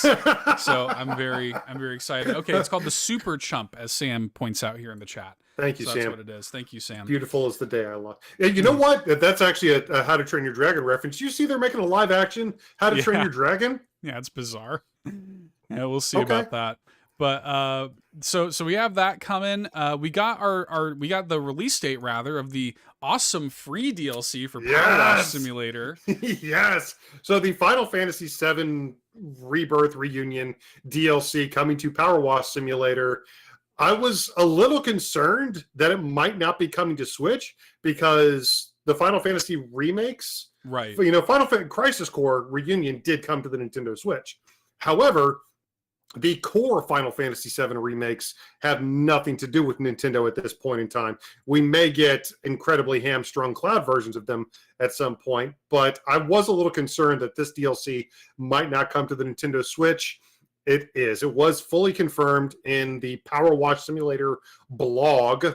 [SPEAKER 2] So I'm very excited. Okay, it's called the Super Chump, as Sam points out here in the chat.
[SPEAKER 1] Thank you,
[SPEAKER 2] so
[SPEAKER 1] Sam.
[SPEAKER 2] That's what it is. Thank you, Sam.
[SPEAKER 1] Beautiful as the day I lost. You know what? That's actually a How to Train Your Dragon reference. You see, they're making a live action How to Train Your Dragon.
[SPEAKER 2] Yeah, it's bizarre. Yeah, we'll see about that. But so we have that coming. We got we got the release date rather of the awesome free DLC for Power Wash Simulator.
[SPEAKER 1] Yes. So the Final Fantasy VII Rebirth Reunion DLC coming to Power Wash Simulator. I was a little concerned that it might not be coming to Switch because the Final Fantasy remakes,
[SPEAKER 2] right?
[SPEAKER 1] You know, Final Fantasy Crisis Core Reunion did come to the Nintendo Switch. However, the core Final Fantasy VII remakes have nothing to do with Nintendo at this point in time. We may get incredibly hamstrung cloud versions of them at some point, but I was a little concerned that this DLC might not come to the Nintendo Switch. It is. It was fully confirmed in the Power Wash Simulator blog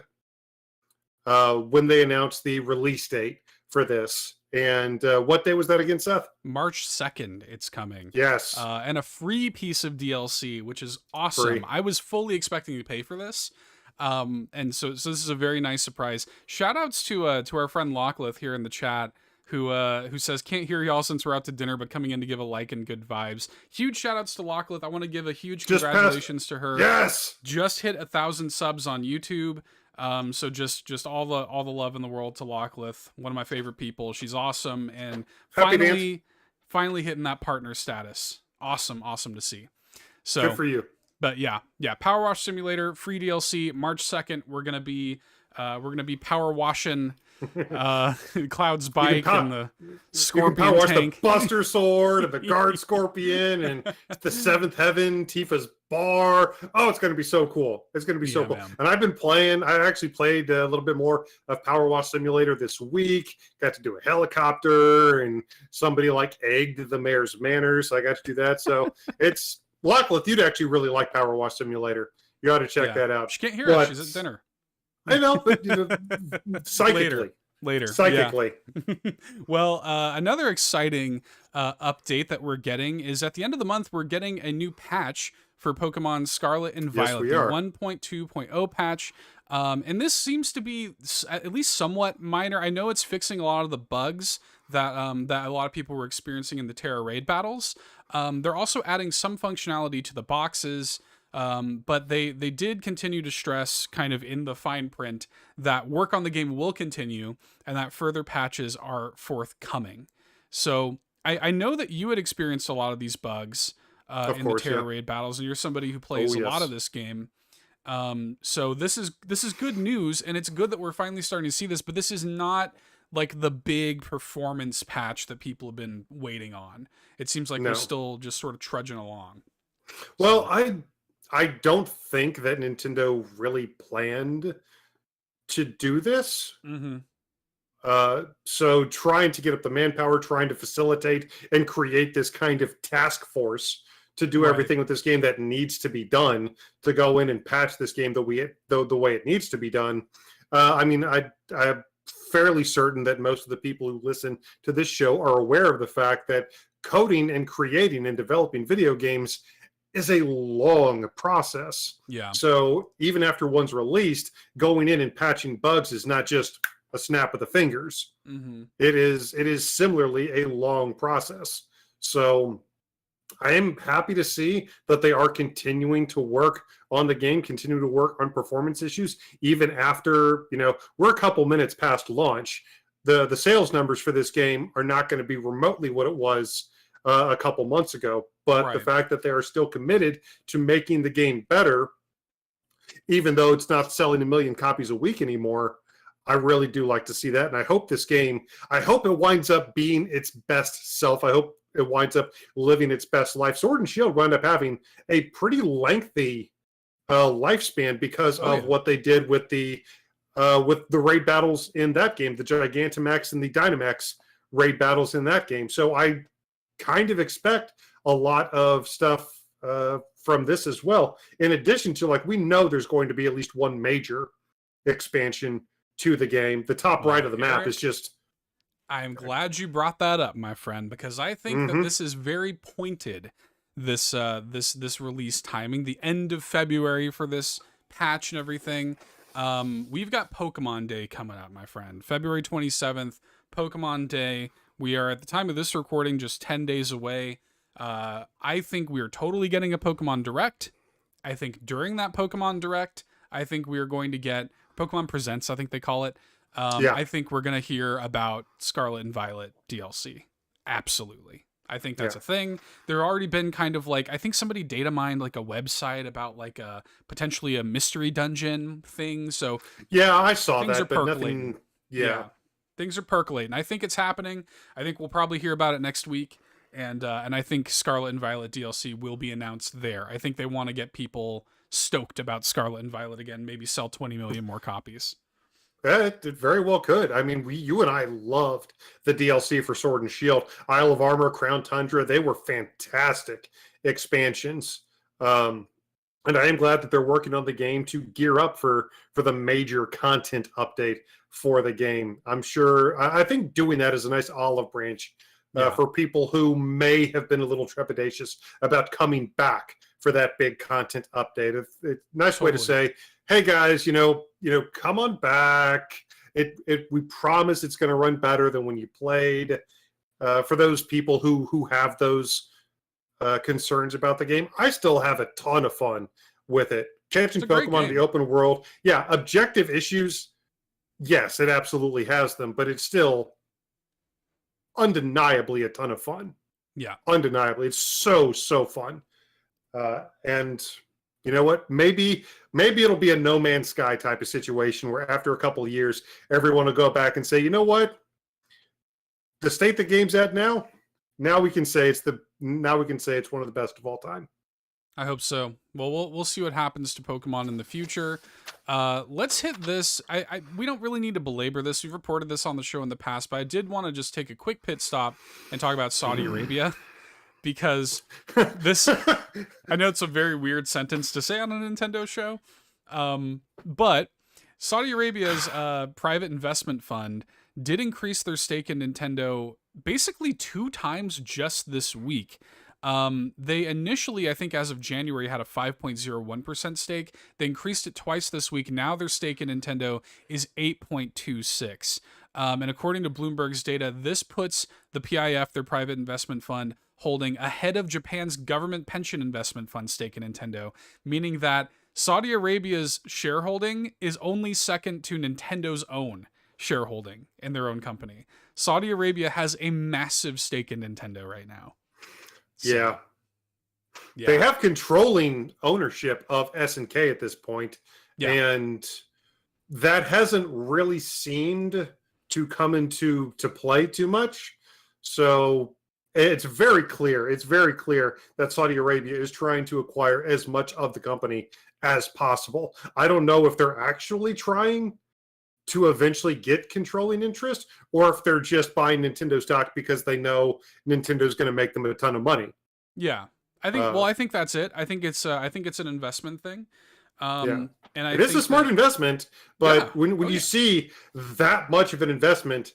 [SPEAKER 1] when they announced the release date for this. And what day was that again, Seth?
[SPEAKER 2] March 2nd, it's coming.
[SPEAKER 1] Yes.
[SPEAKER 2] And a free piece of DLC, which is awesome.
[SPEAKER 1] Free.
[SPEAKER 2] I was fully expecting to pay for this. And so this is a very nice surprise. Shout outs to our friend Locklith here in the chat, who says, "Can't hear y'all since we're out to dinner, but coming in to give a like and good vibes." Huge shout outs to Locklith. I want to give a huge congratulations to her.
[SPEAKER 1] Yes.
[SPEAKER 2] Just hit 1,000 subs on YouTube. So just all the love in the world to Locklith, one of my favorite people. She's awesome, and finally hitting that partner status. Awesome to see. So
[SPEAKER 1] good for you.
[SPEAKER 2] But yeah, Power Wash Simulator free DLC March 2nd. We're gonna be power washing Cloud's bike and the Scorpion
[SPEAKER 1] power wash
[SPEAKER 2] tank,
[SPEAKER 1] the Buster Sword and the Guard Scorpion and the Seventh Heaven, Tifa's bar. Oh, it's going to be so cool. It's going to be so cool. Man. And I've been playing. I actually played a little bit more of Power Wash Simulator this week. Got to do a helicopter, and somebody like egged the mayor's manners. So I got to do that. So it's Locklith. You'd actually really like Power Wash Simulator. You ought to check that out.
[SPEAKER 2] She can't hear us. She's at dinner.
[SPEAKER 1] I know, but psychically.
[SPEAKER 2] Later.
[SPEAKER 1] Psychically.
[SPEAKER 2] Yeah. Well, another exciting update that we're getting is at the end of the month, we're getting a new patch for Pokemon Scarlet and Violet, the 1.2.0 patch. And this seems to be at least somewhat minor. I know it's fixing a lot of the bugs that a lot of people were experiencing in the Terra raid battles. They're also adding some functionality to the boxes. But they did continue to stress kind of in the fine print that work on the game will continue and that further patches are forthcoming. So I know that you had experienced a lot of these bugs in the Terra raid battles, and you're somebody who plays a lot of this game. So this is good news, and it's good that we're finally starting to see this, but this is not like the big performance patch that people have been waiting on. It seems like we're still just sort of trudging along.
[SPEAKER 1] Well, I don't think that Nintendo really planned to do this.
[SPEAKER 2] Mm-hmm.
[SPEAKER 1] So trying to get up the manpower, trying to facilitate and create this kind of task force to do everything with this game that needs to be done, to go in and patch this game the way it needs to be done. I mean, I'm fairly certain that most of the people who listen to this show are aware of the fact that coding and creating and developing video games is a long process.
[SPEAKER 2] Yeah.
[SPEAKER 1] So even after one's released, going in and patching bugs is not just a snap of the fingers.
[SPEAKER 2] Mm-hmm.
[SPEAKER 1] It is similarly a long process. So I am happy to see that they are continuing to work on the game, continue to work on performance issues, even after, we're a couple minutes past launch. The sales numbers for this game are not going to be remotely what it was a couple months ago, but the fact that they are still committed to making the game better even though it's not selling 1 million copies a week anymore, I really do like to see that. And I hope this game, I hope it winds up being its best self. I hope it winds up living its best life. Sword and Shield wound up having a pretty lengthy lifespan because of what they did with the raid battles in that game, the Gigantamax and the Dynamax raid battles in that game. So I kind of expect a lot of stuff from this as well. In addition to, like, we know there's going to be at least one major expansion to the game. The top right of the map is just...
[SPEAKER 2] I'm glad you brought that up, my friend, because I think that this is very pointed, this release timing, the end of February for this patch and everything. We've got Pokemon Day coming up, my friend. February 27th, Pokemon Day. We are, at the time of this recording, just 10 days away. I think we're totally getting a Pokemon Direct. I think during that Pokemon Direct, I think we are going to get Pokemon Presents, I think they call it. I think we're going to hear about Scarlet and Violet DLC. Absolutely. I think that's a thing. There already been kind of like, I think somebody data mined like a website about like a potentially a mystery dungeon thing. So
[SPEAKER 1] yeah, I saw
[SPEAKER 2] things
[SPEAKER 1] that,
[SPEAKER 2] are
[SPEAKER 1] but
[SPEAKER 2] percolating.
[SPEAKER 1] nothing. Yeah.
[SPEAKER 2] Things are percolating. I think it's happening. I think we'll probably hear about it next week. And I think Scarlet and Violet DLC will be announced there. I think they want to get people stoked about Scarlet and Violet again, maybe sell 20 million more copies.
[SPEAKER 1] It very well could. I mean, you and I loved the DLC for Sword and Shield. Isle of Armor, Crown Tundra, they were fantastic expansions. And I am glad that they're working on the game to gear up for the major content update for the game. I'm sure, I think doing that is a nice olive branch for people who may have been a little trepidatious about coming back for that big content update. It's a nice way to say, hey guys, come on back. We promise it's going to run better than when you played. For those people who have those concerns about the game, I still have a ton of fun with it. Catching Pokemon in the open world. Yeah, objective issues. Yes, it absolutely has them, but it's still undeniably a ton of fun.
[SPEAKER 2] Yeah.
[SPEAKER 1] Undeniably. It's so fun. And you know what? Maybe it'll be a No Man's Sky type of situation where after a couple of years, everyone will go back and say, you know what? The state the game's at now we can say it's one of the best of all time.
[SPEAKER 2] I hope so. Well, we'll see what happens to Pokemon in the future. Let's hit this. We don't really need to belabor this. We've reported this on the show in the past, but I did want to just take a quick pit stop and talk about Saudi Arabia. Because this, I know it's a very weird sentence to say on a Nintendo show, but Saudi Arabia's private investment fund did increase their stake in Nintendo basically 2 times just this week. They initially, I think as of January, had a 5.01% stake. They increased it twice this week. Now their stake in Nintendo is 8.26. And according to Bloomberg's data, this puts the PIF, their private investment fund, holding ahead of Japan's government pension investment fund stake in Nintendo, meaning that Saudi Arabia's shareholding is only second to Nintendo's own shareholding in their own company. Saudi Arabia has a massive stake in Nintendo right now. So, yeah.
[SPEAKER 1] They have controlling ownership of SNK at this point, and that hasn't really seemed to come into play too much. So it's very clear that Saudi Arabia is trying to acquire as much of the company as possible. I don't know if they're actually trying to eventually get controlling interest or if they're just buying Nintendo stock because they know Nintendo's going to make them a ton of money.
[SPEAKER 2] Yeah. I think that's it. I think it's an investment thing. And it is
[SPEAKER 1] a smart investment, but when you see that much of an investment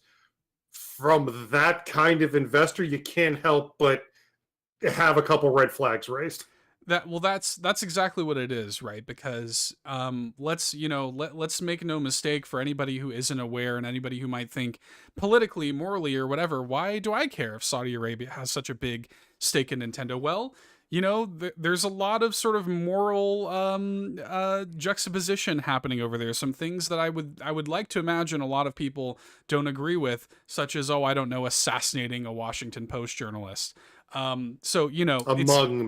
[SPEAKER 1] from that kind of investor, you can't help but have a couple red flags raised.
[SPEAKER 2] That's exactly what it is, right? Because let's make no mistake, for anybody who isn't aware and anybody who might think politically, morally, or whatever, why do I care if Saudi Arabia has such a big stake in Nintendo? Well, there's a lot of sort of moral juxtaposition happening over there. Some things that I would like to imagine a lot of people don't agree with, such as, assassinating a Washington Post journalist.
[SPEAKER 1] Among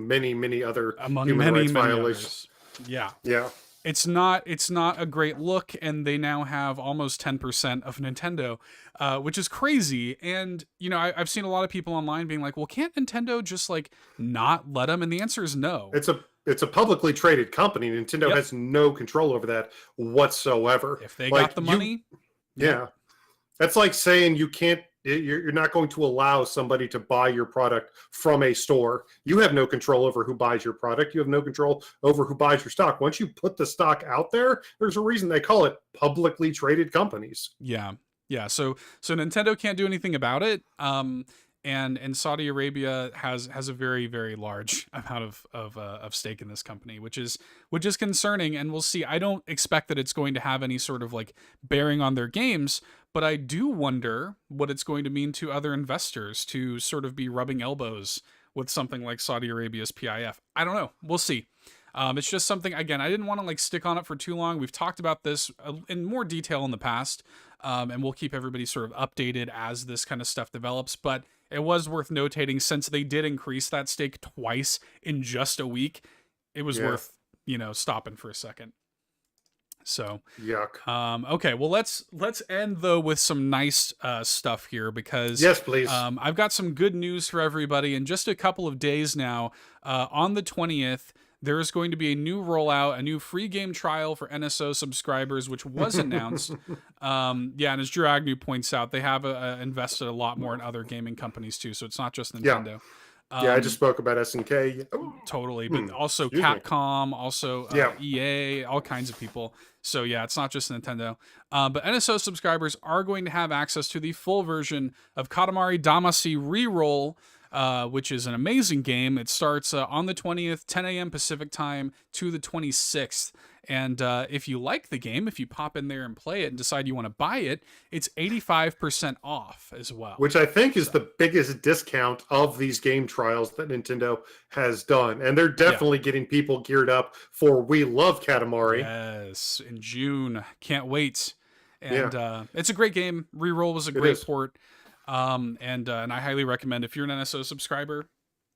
[SPEAKER 1] many other human rights violations.
[SPEAKER 2] Yeah.
[SPEAKER 1] Yeah.
[SPEAKER 2] It's not a great look, and they now have almost 10% of Nintendo, which is crazy. And I've seen a lot of people online being like, well, can't Nintendo just like not let them? And the answer is no.
[SPEAKER 1] It's a publicly traded company. Nintendo has no control over that whatsoever.
[SPEAKER 2] If they got the money.
[SPEAKER 1] Yeah. That's like saying you're not going to allow somebody to buy your product from a store. You have no control over who buys your product. You have no control over who buys your stock. Once you put the stock out there, there's a reason they call it publicly traded companies.
[SPEAKER 2] Yeah. So Nintendo can't do anything about it. And Saudi Arabia has a very, very large amount of stake in this company, which is concerning. And we'll see. I don't expect that it's going to have any sort of like bearing on their games, but I do wonder what it's going to mean to other investors to sort of be rubbing elbows with something like Saudi Arabia's PIF. I don't know. We'll see. It's just something, again, I didn't want to like stick on it for too long. We've talked about this in more detail in the past, and we'll keep everybody sort of updated as this kind of stuff develops. But it was worth notating, since they did increase that stake twice in just a week, it was worth, stopping for a second. So
[SPEAKER 1] yuck.
[SPEAKER 2] Okay, well let's end though with some nice stuff here, because
[SPEAKER 1] yes, please.
[SPEAKER 2] I've got some good news for everybody. In just a couple of days now, on the 20th, there is going to be a new rollout, a new free game trial for NSO subscribers, which was announced. And as Drew Agnew points out, they have invested a lot more in other gaming companies too, so it's not just Nintendo.
[SPEAKER 1] I just spoke about SNK.
[SPEAKER 2] Totally, but also Capcom, also EA, all kinds of people. So it's not just Nintendo. But NSO subscribers are going to have access to the full version of Katamari Damacy Reroll, which is an amazing game. It starts on the 20th, 10 a.m. Pacific time to the 26th. And if you like the game, if you pop in there and play it and decide you want to buy it, it's 85% off as well.
[SPEAKER 1] Which I think is the biggest discount of these game trials that Nintendo has done. And they're definitely getting people geared up for We Love Katamari.
[SPEAKER 2] Yes, in June. Can't wait. And it's a great game. Reroll was a great port. And I highly recommend, if you're an NSO subscriber,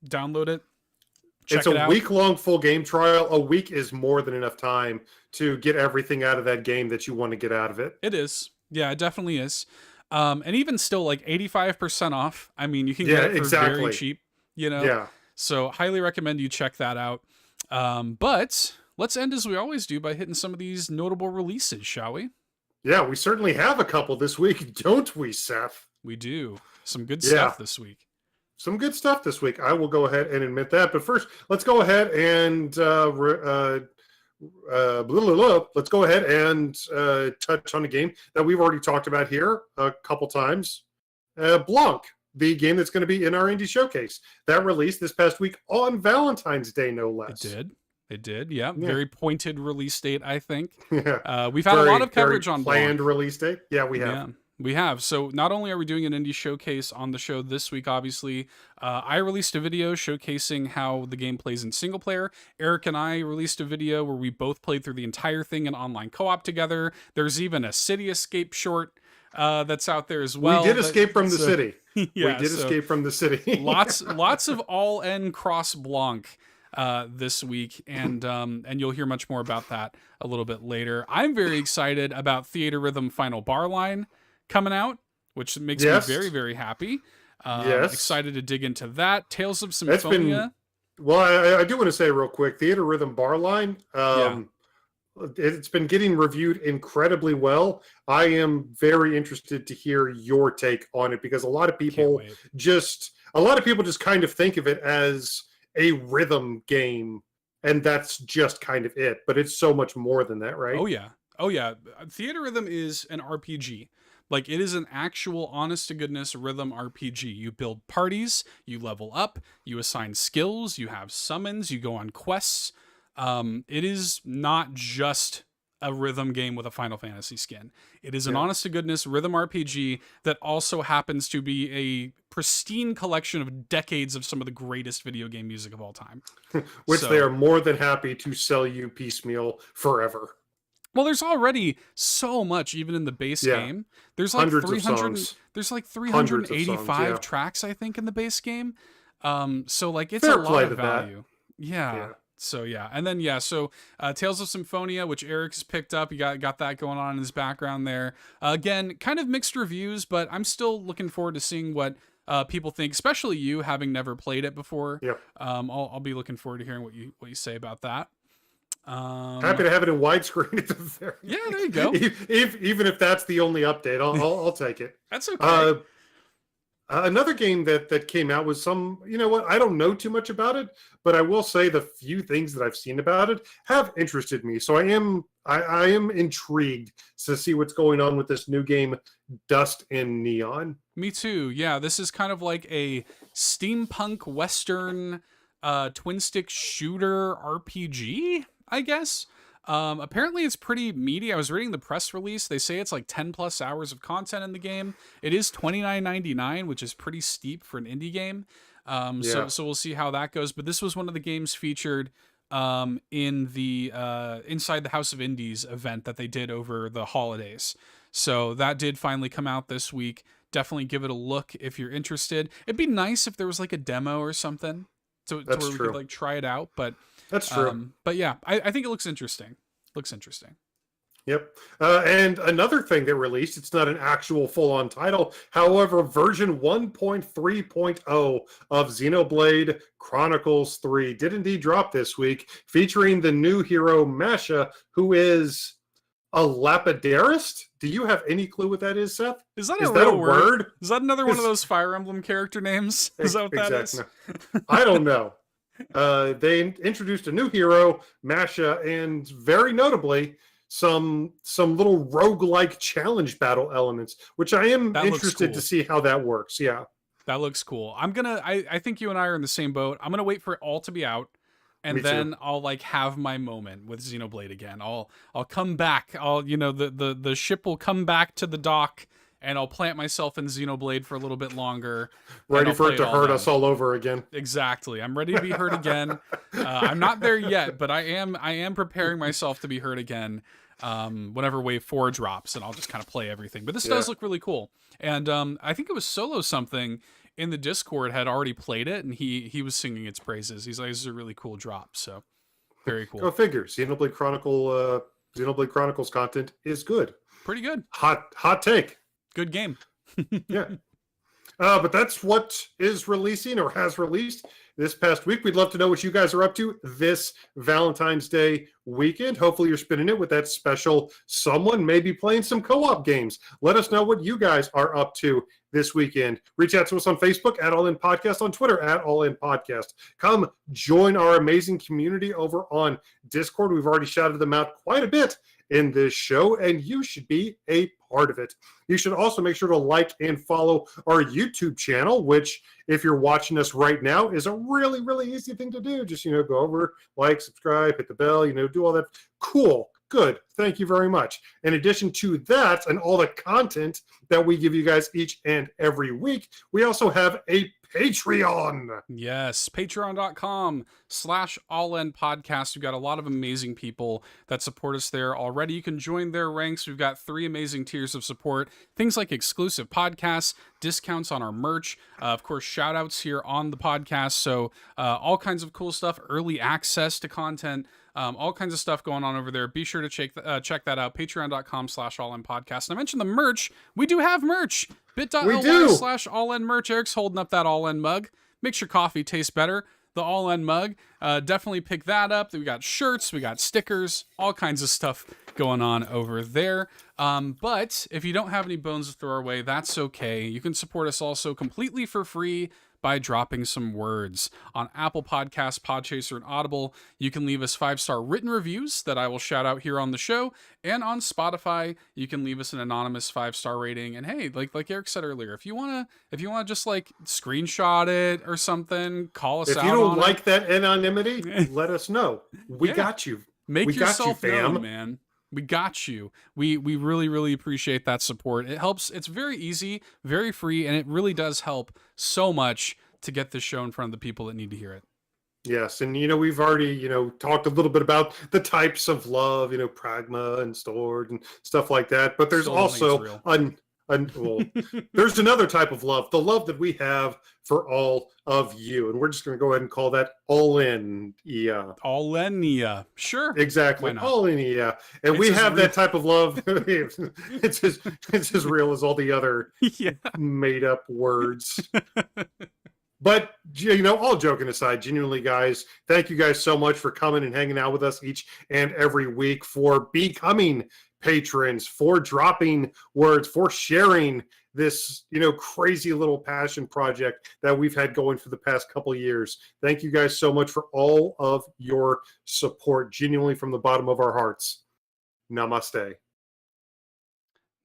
[SPEAKER 2] download it.
[SPEAKER 1] It's a week-long full game trial. A week is more than enough time to get everything out of that game that you want to get out of it.
[SPEAKER 2] It is. Yeah, it definitely is. And even still, like 85% off. I mean, you can get it for very cheap, Yeah. So highly recommend you check that out. But let's end as we always do by hitting some of these notable releases, shall we?
[SPEAKER 1] Yeah, we certainly have a couple this week, don't we, Seth?
[SPEAKER 2] We do. Some good stuff this week.
[SPEAKER 1] Some good stuff this week. I will go ahead and admit that. But first, let's go ahead and let's go ahead and touch on a game that we've already talked about here a couple times. Blanc, the game that's going to be in our indie showcase. That released this past week on Valentine's Day, no less.
[SPEAKER 2] It did. Yeah. Very pointed release date, I think.
[SPEAKER 1] Yeah.
[SPEAKER 2] We've had a lot of coverage on
[SPEAKER 1] planned
[SPEAKER 2] Blanc.
[SPEAKER 1] Release date. Yeah, we have.
[SPEAKER 2] Yeah. We have. So not only are we doing an indie showcase on the show this week, obviously, I released a video showcasing how the game plays in single player. Eric and I released a video where we both played through the entire thing in online co-op together. There's even a city escape short that's out there as well.
[SPEAKER 1] We did escape from the city.
[SPEAKER 2] Yeah,
[SPEAKER 1] we did escape from the city.
[SPEAKER 2] lots of all-in cross Blanc this week, and you'll hear much more about that a little bit later. I'm very excited about Theater Rhythm Final Bar Line coming out, which makes me very, very happy. Excited to dig into that. Tales of Symphonia.
[SPEAKER 1] I do want to say real quick, Theater Rhythm Bar Line, it's been getting reviewed incredibly well. I am very interested to hear your take on it, because a lot of people just kind of think of it as a rhythm game, and that's just kind of it. But it's so much more than that, right?
[SPEAKER 2] Oh yeah. Theater Rhythm is an RPG. Like, it is an actual honest-to-goodness rhythm RPG. You build parties, you level up, you assign skills, you have summons, you go on quests. It is not just a rhythm game with a Final Fantasy skin. It is an honest-to-goodness rhythm RPG that also happens to be a pristine collection of decades of some of the greatest video game music of all time.
[SPEAKER 1] Which they are more than happy to sell you piecemeal forever.
[SPEAKER 2] Well, there's already so much, even in the base game. There's like
[SPEAKER 1] hundreds
[SPEAKER 2] 300.
[SPEAKER 1] Of songs.
[SPEAKER 2] There's like 385
[SPEAKER 1] songs,
[SPEAKER 2] tracks, I think, in the base game. So like, it's
[SPEAKER 1] Fair
[SPEAKER 2] a
[SPEAKER 1] play
[SPEAKER 2] lot of
[SPEAKER 1] to
[SPEAKER 2] value.
[SPEAKER 1] that.
[SPEAKER 2] So yeah, and then Tales of Symphonia, which Eric's picked up, you got that going on in his background there. Again, kind of mixed reviews, but I'm still looking forward to seeing what people think, especially you having never played it before.
[SPEAKER 1] Yep.
[SPEAKER 2] I'll be looking forward to hearing what you say about that.
[SPEAKER 1] Happy to have it in widescreen at the very
[SPEAKER 2] yeah, there you go.
[SPEAKER 1] Even if that's the only update, I'll take it.
[SPEAKER 2] That's okay.
[SPEAKER 1] Another game that came out was some, you know what, I don't know too much about it, but I will say the few things that I've seen about it have interested me. So I am intrigued to see what's going on with this new game, Dust in Neon.
[SPEAKER 2] Me too. Yeah, this is kind of like a steampunk western twin stick shooter RPG, I guess. Apparently it's pretty meaty. I was reading the press release. They say it's like 10 plus hours of content in the game. It is $29.99, which is pretty steep for an indie game. So we'll see how that goes. But this was one of the games featured in the Inside the House of Indies event that they did over the holidays. So that did finally come out this week. Definitely give it a look if you're interested. It'd be nice if there was like a demo or something to where we could like try it out. But
[SPEAKER 1] that's true.
[SPEAKER 2] But yeah, I think it looks interesting.
[SPEAKER 1] Yep. And another thing that released, it's not an actual full-on title. However, version 1.3.0 of Xenoblade Chronicles 3 did indeed drop this week, featuring the new hero Masha, who is a lapidarist. Do you have any clue what that is, Seth?
[SPEAKER 2] Is that a word? Is that another one of those Fire Emblem character names? Is that what that is?
[SPEAKER 1] I don't know. They introduced a new hero, Masha, and very notably, some little roguelike challenge battle elements, which I am interested to see how that works. Yeah.
[SPEAKER 2] That looks cool. I think you and I are in the same boat. I'm gonna wait for it all to be out, and then I'll like have my moment with Xenoblade again. I'll come back. The ship will come back to the dock, and I'll plant myself in Xenoblade for a little bit longer.
[SPEAKER 1] Ready for it to hurt us all over again.
[SPEAKER 2] Exactly. I'm ready to be hurt again. I'm not there yet, but I am preparing myself to be hurt again whenever Wave 4 drops, and I'll just kind of play everything. But this does look really cool. And I think it was Solo something in the Discord had already played it, and he was singing its praises. He's like, this is a really cool drop. So very cool.
[SPEAKER 1] Go figure. Xenoblade Chronicles content is good.
[SPEAKER 2] Pretty good.
[SPEAKER 1] Hot take.
[SPEAKER 2] Good game.
[SPEAKER 1] Yeah. But that's what is releasing or has released this past week. We'd love to know what you guys are up to this Valentine's Day weekend. Hopefully you're spending it with that special someone, maybe playing some co-op games. Let us know what you guys are up to this weekend. Reach out to us on Facebook at All In Podcast, on Twitter at All In Podcast. Come join our amazing community over on Discord. We've already shouted them out quite a bit in this show, and you should be a part of it. You should also make sure to like and follow our YouTube channel, which, if you're watching us right now, is a really, really easy thing to do. Just, go over, like, subscribe, hit the bell, do all that. Cool. Good. Thank you very much. In addition to that and all the content that we give you guys each and every week, we also have a Patreon.
[SPEAKER 2] Yes, patreon.com/allinpodcast. We've got a lot of amazing people that support us there already. You can join their ranks. We've got 3 amazing tiers of support. Things like exclusive podcasts, discounts on our merch, of course, shout outs here on the podcast. So all kinds of cool stuff, early access to content, all kinds of stuff going on over there. Be sure to check that out. Patreon.com/allinpodcast. And I mentioned the merch. We do have merch. bit.ly/allinmerch. Eric's holding up that All In mug. Makes your coffee taste better. The All In mug. Definitely pick that up. We got shirts. We got stickers. All kinds of stuff going on over there. But if you don't have any bones to throw our way, that's okay. You can support us also completely for free by dropping some words on Apple Podcasts, Podchaser, and Audible. You can leave us 5-star written reviews that I will shout out here on the show, and on Spotify, you can leave us an anonymous 5-star rating. And hey, like Eric said earlier, if you wanna just like screenshot it or something, call us out.
[SPEAKER 1] If you don't like that anonymity, let us know. We got you.
[SPEAKER 2] Make yourself known, man. We got you. We really, really appreciate that support. It helps. It's very easy, very free, and it really does help so much to get this show in front of the people that need to hear it.
[SPEAKER 1] Yes, and we've already talked a little bit about the types of love, pragma and stored and stuff like that. But there's also Well, there's another type of love, the love that we have for all of you. And we're just going to go ahead and call that all in. Yeah.
[SPEAKER 2] Allenia. Sure.
[SPEAKER 1] Exactly.
[SPEAKER 2] Why not?
[SPEAKER 1] All in. Yeah. And
[SPEAKER 2] It's
[SPEAKER 1] we
[SPEAKER 2] as
[SPEAKER 1] have
[SPEAKER 2] real-
[SPEAKER 1] that type of love. it's as real as all the other
[SPEAKER 2] Yeah.
[SPEAKER 1] made up words. But, all joking aside, genuinely, guys, thank you guys so much for coming and hanging out with us each and every week, for becoming patrons, for dropping words, for sharing this, crazy little passion project that we've had going for the past couple of years. Thank you guys so much for all of your support, genuinely from the bottom of our hearts. Namaste.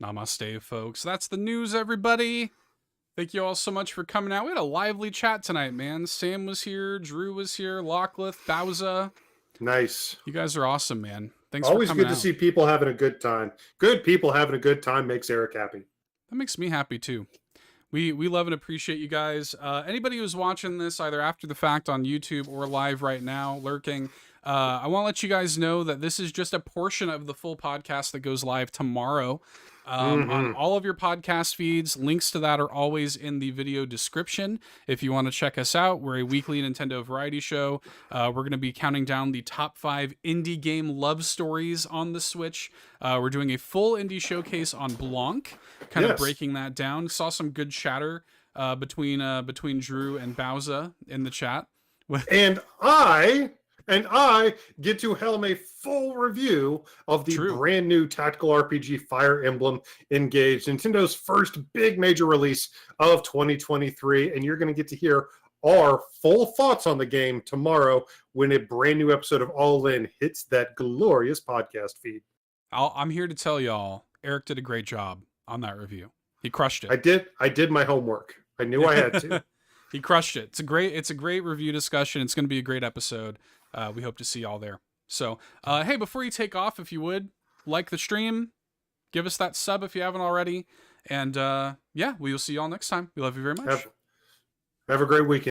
[SPEAKER 2] Namaste, folks. That's the news, everybody. Thank you all so much for coming out. We had a lively chat tonight, man. Sam was here, Drew was here, Lockleth, Bowza.
[SPEAKER 1] Nice.
[SPEAKER 2] You guys are awesome, man. Thanks
[SPEAKER 1] Always
[SPEAKER 2] for coming
[SPEAKER 1] good to
[SPEAKER 2] out.
[SPEAKER 1] see people having a good time. Good people having a good time makes Eric happy.
[SPEAKER 2] That makes me happy too. We love and appreciate you guys. Anybody who's watching this either after the fact on YouTube or live right now, lurking, I want to let you guys know that this is just a portion of the full podcast that goes live tomorrow. On all of your podcast feeds. Links to that are always in the video description. If you want to check us out, we're a weekly Nintendo variety show. We're going to be counting down the top 5 indie game love stories on the Switch. We're doing a full indie showcase on Blanc, kind of breaking that down. Saw some good chatter between Drew and Bowza in the chat.
[SPEAKER 1] And I get to helm a full review of the brand new tactical RPG Fire Emblem Engage, Nintendo's first big major release of 2023. And you're going to get to hear our full thoughts on the game tomorrow when a brand new episode of All In hits that glorious podcast feed.
[SPEAKER 2] I'm here to tell y'all, Eric did a great job on that review. He crushed it.
[SPEAKER 1] I did my homework. I knew I had to.
[SPEAKER 2] He crushed it. It's a great review discussion. It's going to be a great episode. We hope to see y'all there. So, hey, before you take off, if you would, like the stream, give us that sub if you haven't already. And, yeah, we will see y'all next time. We love you very much.
[SPEAKER 1] Have a great weekend.